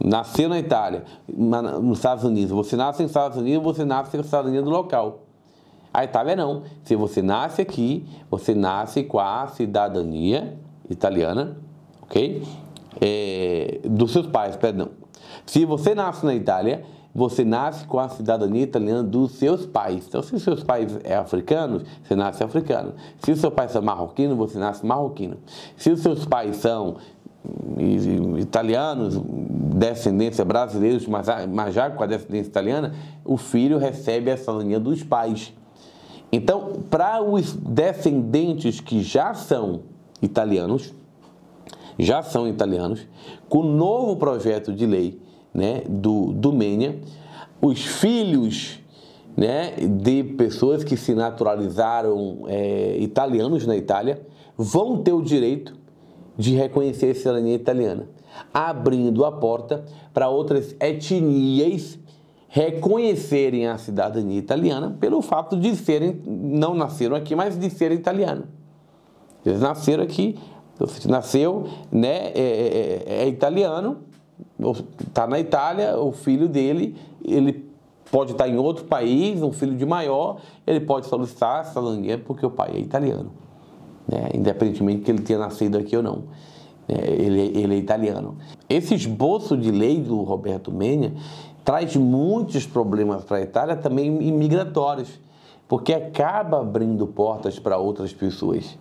nasceu na Itália, nos Estados Unidos, você nasce nos Estados Unidos, você nasce com a cidadania do local. A Itália não. Se você nasce aqui, você nasce com a cidadania italiana, ok? Dos seus pais, perdão. Se você nasce na Itália, você nasce com a cidadania italiana dos seus pais. Então, se os seus pais são africanos, você nasce africano. Se os seus pais são marroquinos, você nasce marroquino. Se os seus pais são italianos, descendência brasileiros, mas já com a descendência italiana, o filho recebe a cidadania dos pais. Então, para os descendentes que já são italianos, com o novo projeto de lei, né, do Menia, os filhos, né, de pessoas que se naturalizaram italianos na Itália vão ter o direito de reconhecer a cidadania italiana, abrindo a porta para outras etnias reconhecerem a cidadania italiana pelo fato de serem, não nasceram aqui, mas de serem italianos. Eles nasceram aqui, você nasceu, né, é italiano, está na Itália, o filho dele, ele pode estar em outro país, um filho de maior, ele pode solicitar a cidadania porque o pai é italiano, né, independentemente que ele tenha nascido aqui ou não. Ele é italiano. Esse esboço de lei do Roberto Menia traz muitos problemas para a Itália, também imigratórios, porque acaba abrindo portas para outras pessoas,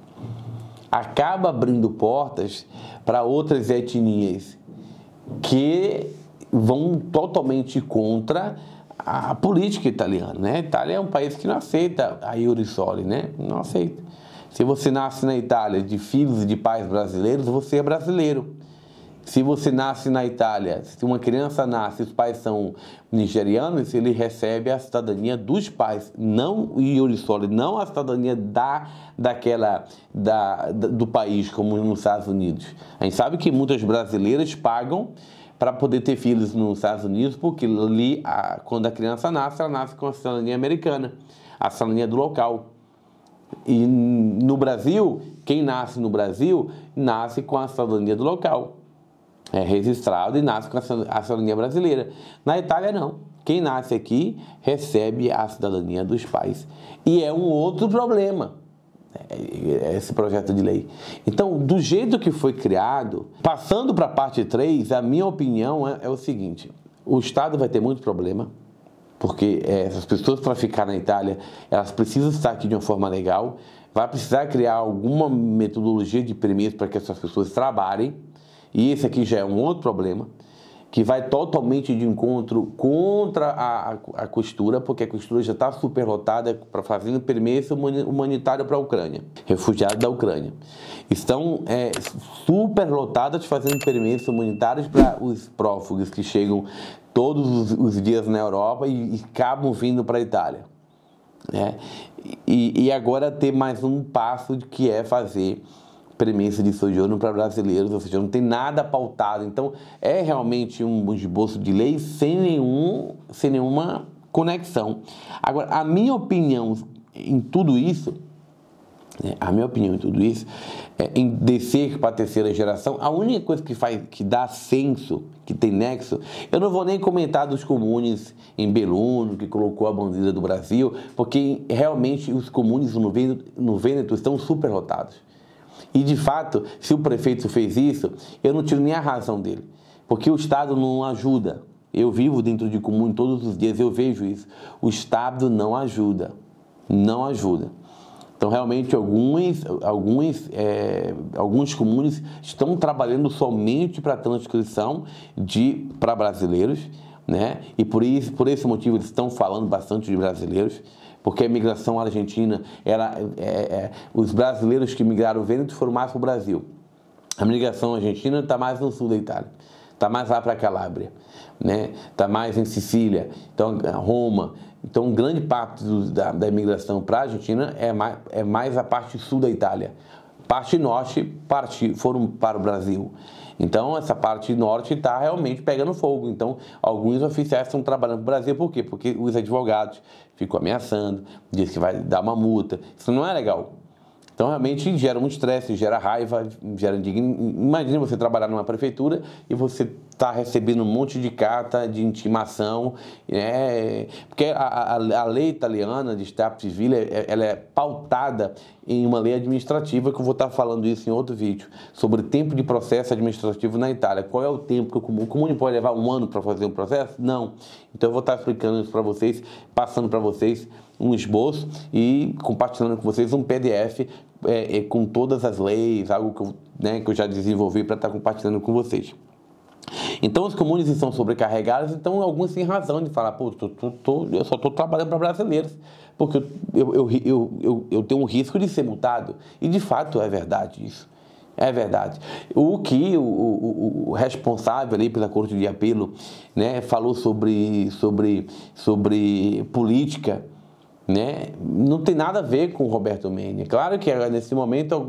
acaba abrindo portas para outras etnias que vão totalmente contra a política italiana, né? A Itália é um país que não aceita a iure soli, né? Não aceita. Se você nasce na Itália de filhos e de pais brasileiros, você é brasileiro. Se você nasce na Itália, se uma criança nasce e os pais são nigerianos, ele recebe a cidadania dos pais, não o iure soli, não a cidadania do país, como nos Estados Unidos. A gente sabe que muitas brasileiras pagam para poder ter filhos nos Estados Unidos, porque ali, quando a criança nasce, ela nasce com a cidadania americana, a cidadania do local. E no Brasil, quem nasce no Brasil, nasce com a cidadania do local. É registrado e nasce com a cidadania brasileira. Na Itália, não. Quem nasce aqui recebe a cidadania dos pais. E é um outro problema, esse projeto de lei. Então, do jeito que foi criado, passando para a parte 3, a minha opinião é o seguinte: o Estado vai ter muito problema, porque essas pessoas, para ficar na Itália, elas precisam estar aqui de uma forma legal, vai precisar criar alguma metodologia de permisso para que essas pessoas trabalhem. E esse aqui já é um outro problema, que vai totalmente de encontro contra a costura, porque a costura já está superlotada para fazendo permesso humanitário para a Ucrânia, refugiados da Ucrânia. Estão superlotadas fazendo permesso humanitários para os prófugos que chegam todos os dias na Europa e acabam vindo para a Itália, né? E agora ter mais um passo que é fazer permesso de sojourno para brasileiros, ou seja, não tem nada pautado. Então, é realmente um esboço de lei sem nenhuma conexão. Agora, a minha opinião em tudo isso, em descer para a terceira geração, a única coisa que dá senso, que tem nexo, eu não vou nem comentar dos comunes em Belluno, que colocou a bandeira do Brasil, porque realmente os comunes no Vêneto estão superlotados. E, de fato, se o prefeito fez isso, eu não tiro nem a razão dele, porque o Estado não ajuda. Eu vivo dentro de comune todos os dias, eu vejo isso. O Estado não ajuda, não ajuda. Então, realmente, alguns comunes estão trabalhando somente para a transcrição para brasileiros, né? E por esse motivo eles estão falando bastante de brasileiros, porque a imigração argentina, os brasileiros que migraram o Vêneto foram mais para o Brasil. A migração argentina está mais no sul da Itália, está mais lá para a Calábria, né? Está mais em Sicília, então Roma. Então, grande parte da imigração para a Argentina é mais a parte sul da Itália. Parte norte foram para o Brasil. Então, essa parte norte está realmente pegando fogo. Então, alguns oficiais estão trabalhando para o Brasil. Por quê? Porque os advogados ficam ameaçando, dizem que vai dar uma multa. Isso não é legal. Então, realmente, gera muito estresse, gera raiva, gera indignação. Imagina você trabalhar numa prefeitura e você está recebendo um monte de carta de intimação, né? Porque a lei italiana de Status Civile, ela é pautada em uma lei administrativa, que eu vou estar falando isso em outro vídeo, sobre tempo de processo administrativo na Itália. Qual é o tempo que o comune pode levar 1 ano para fazer um processo? Não. Então, eu vou estar explicando isso para vocês, passando para vocês um esboço e compartilhando com vocês um PDF com todas as leis, algo que eu já desenvolvi para estar compartilhando com vocês. Então, os comunes estão sobrecarregados, então alguns têm razão de falar, pô, eu só estou trabalhando para brasileiros, porque eu tenho um risco de ser multado. E, de fato, é verdade isso. É verdade. O que o responsável ali pela Corte de Apelo, né, falou sobre política, né, não tem nada a ver com o Roberto Menia. Claro que nesse momento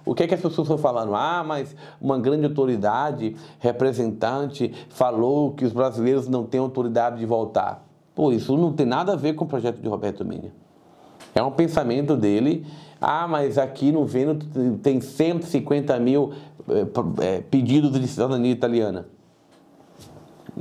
o que é que as pessoas estão falando? Mas uma grande autoridade, representante, falou que os brasileiros não têm autoridade de voltar. Pô, isso não tem nada a ver com o projeto de Roberto Menia. É um pensamento dele. Mas aqui no Vêneto tem 150 mil pedidos de cidadania italiana.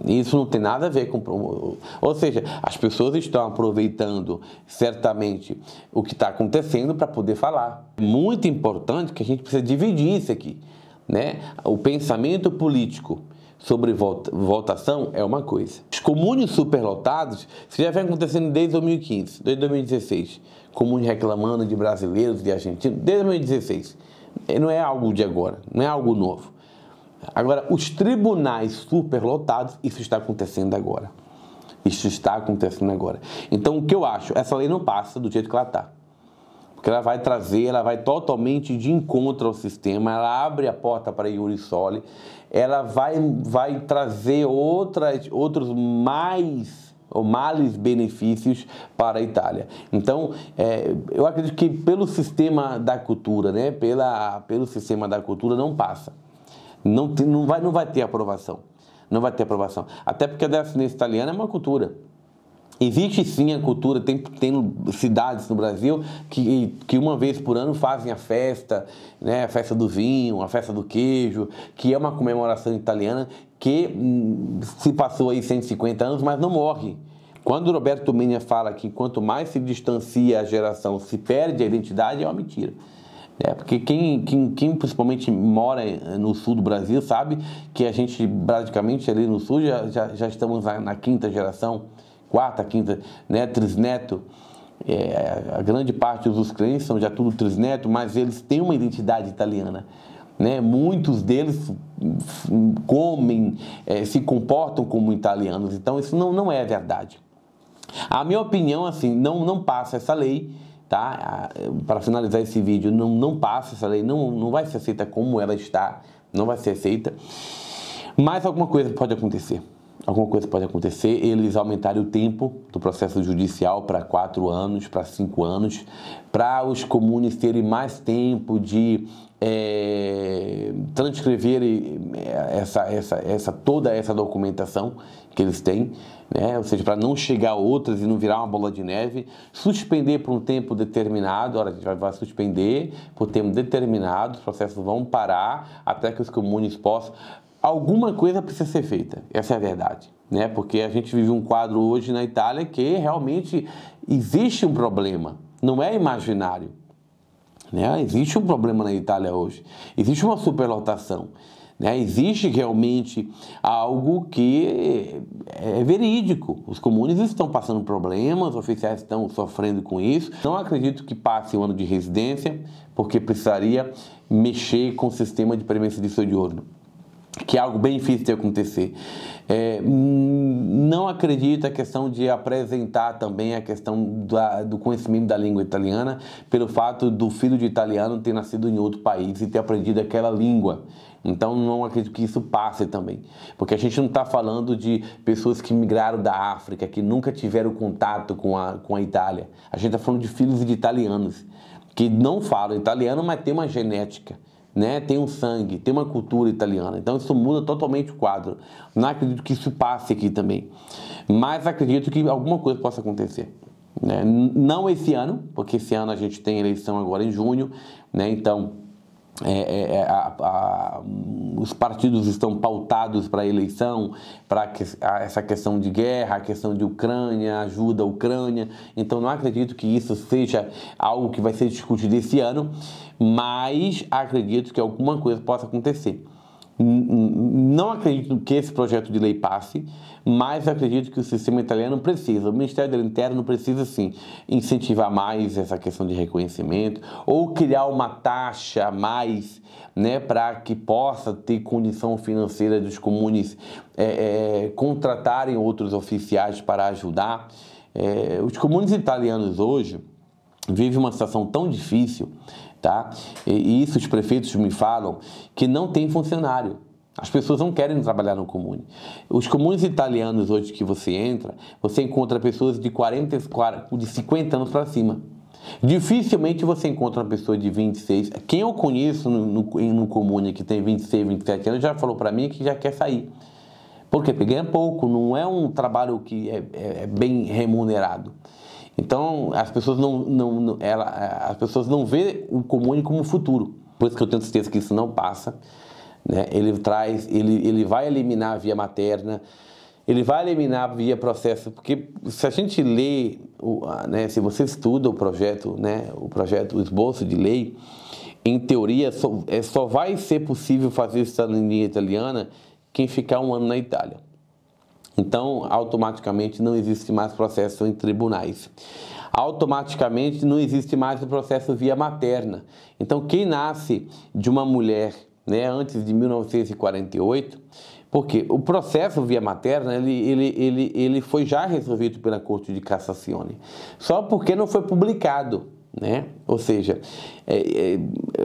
Isso não tem nada a ver com... Ou seja, as pessoas estão aproveitando certamente o que está acontecendo para poder falar. É muito importante que a gente precisa dividir isso aqui, né? O pensamento político sobre votação é uma coisa. Os comunes superlotados, isso já vem acontecendo desde 2015, desde 2016. Comunes reclamando de brasileiros, de argentinos, desde 2016. Não é algo de agora, não é algo novo. Agora, os tribunais superlotados, isso está acontecendo agora. Isso está acontecendo agora. Então, o que eu acho? Essa lei não passa do jeito que ela está. Porque ela vai totalmente de encontro ao sistema, ela abre a porta para Iuri Soli, ela vai trazer outros males benefícios para a Itália. Então, eu acredito que pelo sistema da cultura, né, pelo sistema da cultura não passa. Não vai ter aprovação. Não vai ter aprovação. Até porque a descendência italiana é uma cultura. Existe sim a cultura, tem cidades no Brasil que uma vez por ano fazem a festa, né, a festa do vinho, a festa do queijo, que é uma comemoração italiana que se passou aí 150 anos, mas não morre. Quando o Roberto Menia fala que quanto mais se distancia a geração, se perde a identidade, é uma mentira. Porque quem principalmente mora no sul do Brasil sabe que a gente praticamente ali no sul já estamos na 5ª geração, 4ª, 5ª, né, trisneto. A grande parte dos crentes são já tudo trisneto, mas eles têm uma identidade italiana, né? Muitos deles comem, se comportam como italianos, então isso não é verdade. A minha opinião, assim, não passa essa lei. Tá? Para finalizar esse vídeo, não passa essa lei, não vai ser aceita como ela está, não vai ser aceita, mas alguma coisa pode acontecer. Eles aumentarem o tempo do processo judicial para 4 anos, para 5 anos, para os comunes terem mais tempo de transcrever toda essa documentação que eles têm, né? Ou seja, para não chegar a outras e não virar uma bola de neve, suspender por um tempo determinado. A gente vai suspender por tempo determinado, os processos vão parar até que os comunes possam... Alguma coisa precisa ser feita, essa é a verdade, né? Porque a gente vive um quadro hoje na Itália que realmente existe um problema, não é imaginário, né? Existe um problema na Itália hoje, existe uma superlotação, né? Existe realmente algo que é verídico. Os comunes estão passando problemas, os oficiais estão sofrendo com isso. Não acredito que passe o ano de residência, porque precisaria mexer com o sistema de prevenção de disorno, que é algo bem difícil de acontecer. Não acredito a questão de apresentar também a questão do conhecimento da língua italiana, pelo fato do filho de italiano ter nascido em outro país e ter aprendido aquela língua. Então, não acredito que isso passe também. Porque a gente não está falando de pessoas que migraram da África, que nunca tiveram contato com a Itália. A gente está falando de filhos de italianos, que não falam italiano, mas tem uma genética, né? Tem um sangue, tem uma cultura italiana. Então isso muda totalmente o quadro. Não acredito que isso passe aqui também, mas acredito que alguma coisa possa acontecer, né? Não esse ano, porque esse ano a gente tem eleição agora em junho, né? Então, os partidos estão pautados para a eleição, para essa questão de guerra, a questão de Ucrânia, ajuda à Ucrânia. Então, não acredito que isso seja algo que vai ser discutido esse ano, mas acredito que alguma coisa possa acontecer. Não acredito que esse projeto de lei passe, mas acredito que o sistema italiano precisa, o Ministério do Interno precisa sim incentivar mais essa questão de reconhecimento ou criar uma taxa a mais, né, para que possa ter condição financeira dos comunes contratarem outros oficiais para ajudar. Os comunes italianos hoje vivem uma situação tão difícil, tá? E isso os prefeitos me falam, que não tem funcionário. As pessoas não querem trabalhar no comune. Os comunes italianos hoje que você entra, você encontra pessoas de 50 anos para cima. Dificilmente você encontra uma pessoa de 26. Quem eu conheço no comune que tem 26, 27 anos já falou para mim que já quer sair. Por quê? Porque ganha pouco, não é um trabalho que é bem remunerado. Então, as pessoas não vê o comune como futuro. Por isso que eu tenho certeza que isso não passa, né? Ele vai eliminar a via materna, ele vai eliminar a via processo, porque se a gente lê, né, se você estuda o projeto, né, o esboço de lei, em teoria só vai ser possível fazer cidadania italiana quem ficar 1 ano na Itália. Então, automaticamente não existe mais processo em tribunais. Automaticamente não existe mais o processo via materna. Então, quem nasce de uma mulher, né, antes de 1948, porque o processo via materna, ele foi já resolvido pela Corte de Cassazione, só porque não foi publicado, né? Ou seja,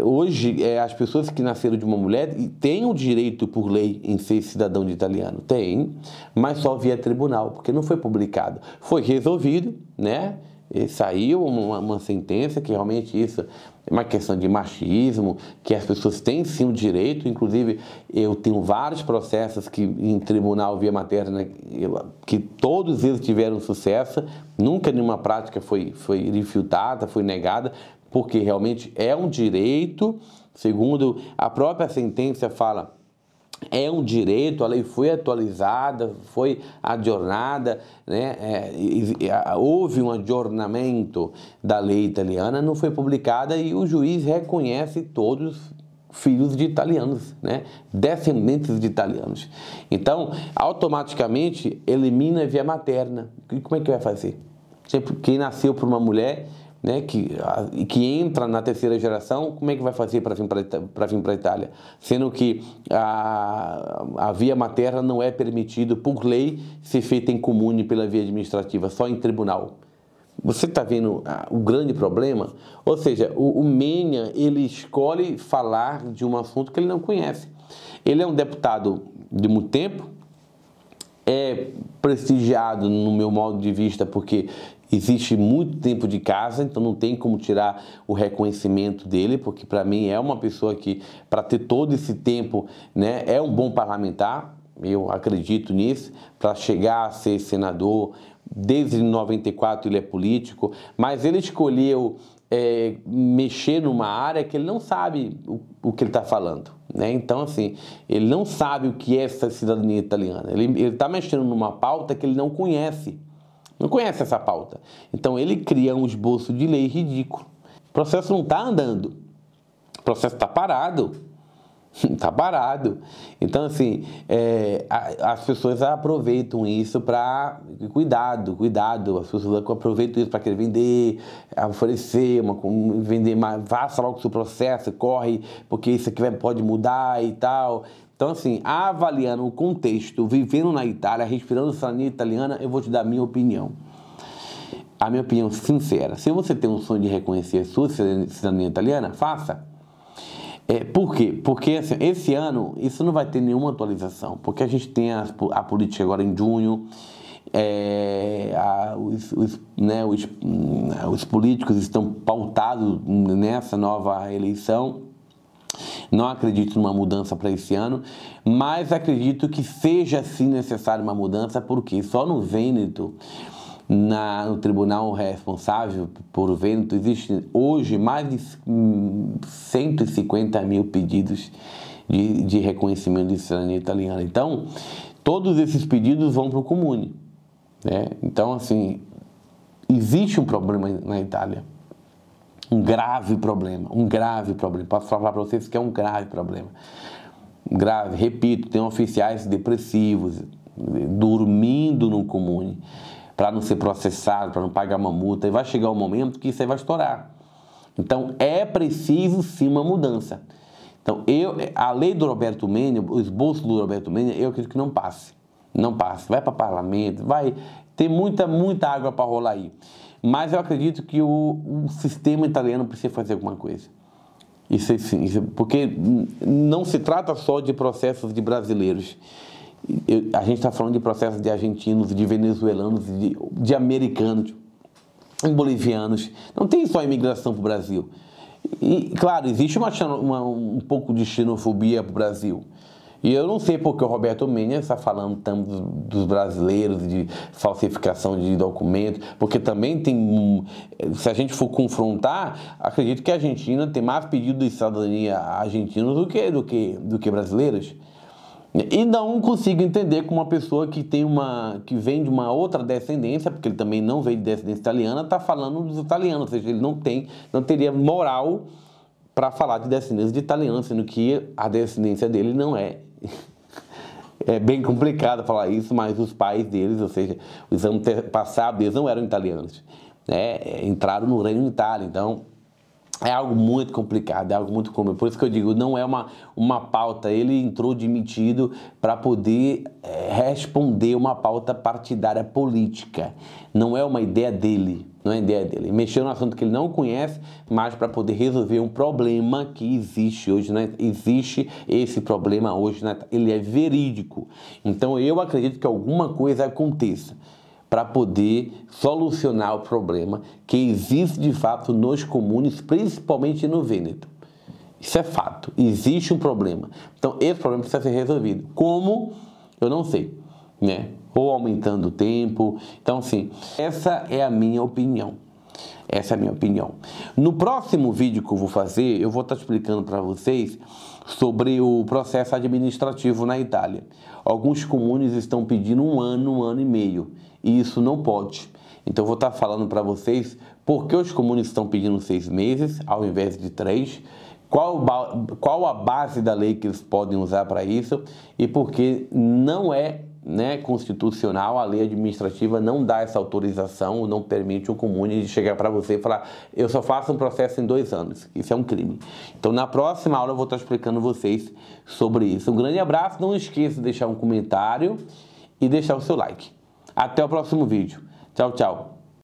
hoje as pessoas que nasceram de uma mulher têm o direito por lei em ser cidadão de italiano, tem, mas só via tribunal, porque não foi publicado. Foi resolvido, né? E saiu uma sentença que realmente isso é uma questão de machismo, que as pessoas têm sim o direito. Inclusive, eu tenho vários processos que em tribunal via materna, que todos eles tiveram sucesso, nunca nenhuma prática foi refutada, foi negada, porque realmente é um direito, segundo a própria sentença fala, é um direito, a lei foi atualizada, foi adornada, né? Houve um adornamento da lei italiana, não foi publicada e o juiz reconhece todos filhos de italianos, né? Descendentes de italianos. Então, automaticamente elimina a via materna. E como é que vai fazer? Quem nasceu por uma mulher, né, que entra na terceira geração, como é que vai fazer para vir para a Itália? Sendo que a via materna não é permitido, por lei, ser feita em comune pela via administrativa, só em tribunal. Você está vendo o grande problema? Ou seja, o Menia, ele escolhe falar de um assunto que ele não conhece. Ele é um deputado de muito tempo, é prestigiado no meu modo de vista, porque existe muito tempo de casa, então não tem como tirar o reconhecimento dele, porque para mim é uma pessoa que, para ter todo esse tempo, né, é um bom parlamentar, eu acredito nisso, para chegar a ser senador. Desde 94 ele é político, mas ele escolheu mexer numa área que ele não sabe o que ele está falando, né? Então, assim, ele não sabe o que é essa cidadania italiana. Ele está mexendo numa pauta que ele não conhece. Não conhece essa pauta. Então, ele cria um esboço de lei ridículo. O processo não está andando. O processo está parado. Está parado. Então, assim, as pessoas aproveitam isso para... Cuidado. As pessoas aproveitam isso para querer vender, oferecer, vender mais. Faça logo o seu processo, corre, porque isso aqui pode mudar e tal. Então, assim, avaliando o contexto, vivendo na Itália, respirando cidadania italiana, eu vou te dar a minha opinião. A minha opinião sincera. Se você tem um sonho de reconhecer a sua cidadania italiana, faça. Por quê? Porque assim, esse ano isso não vai ter nenhuma atualização, porque a gente tem a política agora em junho, os políticos estão pautados nessa nova eleição. Não acredito numa mudança para esse ano, mas acredito que seja sim necessária uma mudança, porque só no Vêneto no tribunal responsável por o Vêneto, existem hoje mais de 150 mil pedidos de reconhecimento de cidadania italiana. Então, todos esses pedidos vão para o Comune, né? Então, assim, existe um problema na Itália. Um grave problema. Posso falar para vocês que é um grave problema. Grave, repito, tem oficiais depressivos, dormindo no Comune, para não ser processado, para não pagar uma multa, e vai chegar um momento que isso aí vai estourar. Então, é preciso sim uma mudança. Então, a lei do Roberto Menia, o esboço do Roberto Menia, eu acredito que não passe. Não passe. Vai para o parlamento, vai ter muita água para rolar aí. Mas eu acredito que o sistema italiano precisa fazer alguma coisa. Isso sim, porque não se trata só de processos de brasileiros. A gente está falando de processos de argentinos, de venezuelanos, de americanos, bolivianos. Não tem só imigração para o Brasil. E, claro, existe um pouco de xenofobia para o Brasil. E eu não sei porque o Roberto Menia está falando tanto dos brasileiros, de falsificação de documentos, porque também tem, se a gente for confrontar, acredito que a Argentina tem mais pedidos de cidadania argentinos do que brasileiros. E não consigo entender como uma pessoa que vem de uma outra descendência, porque ele também não veio de descendência italiana, está falando dos italianos, ou seja, ele não teria moral para falar de descendência de italianos, sendo que a descendência dele não é. É bem complicado falar isso, mas os pais deles, ou seja, os antepassados deles não eram italianos, né? Entraram no Reino de Itália, então é algo muito complicado, é algo muito comum. Por isso que eu digo, não é uma pauta, ele entrou demitido para poder responder uma pauta partidária política. Não é uma ideia dele, não é ideia dele. Mexeu no assunto que ele não conhece, mas para poder resolver um problema que existe hoje, né? Existe esse problema hoje, né? Ele é verídico. Então eu acredito que alguma coisa aconteça para poder solucionar o problema que existe de fato nos comunes, principalmente no Vêneto. Isso é fato, existe um problema. Então esse problema precisa ser resolvido. Como? Eu não sei, né? Ou aumentando o tempo. Então, assim, essa é a minha opinião. Essa é a minha opinião. No próximo vídeo que eu vou fazer, eu vou estar explicando para vocês sobre o processo administrativo na Itália. Alguns comunes estão pedindo um ano e meio. E isso não pode. Então eu vou estar falando para vocês por que os comunes estão pedindo 6 meses ao invés de 3, qual a base da lei que eles podem usar para isso e porque não é, né, constitucional, a lei administrativa não dá essa autorização, não permite o comune de chegar para você e falar: eu só faço um processo em 2 anos. Isso é um crime. Então na próxima aula eu vou estar explicando vocês sobre isso. Um grande abraço, não esqueça de deixar um comentário e deixar o seu like. Até o próximo vídeo. Tchau, tchau.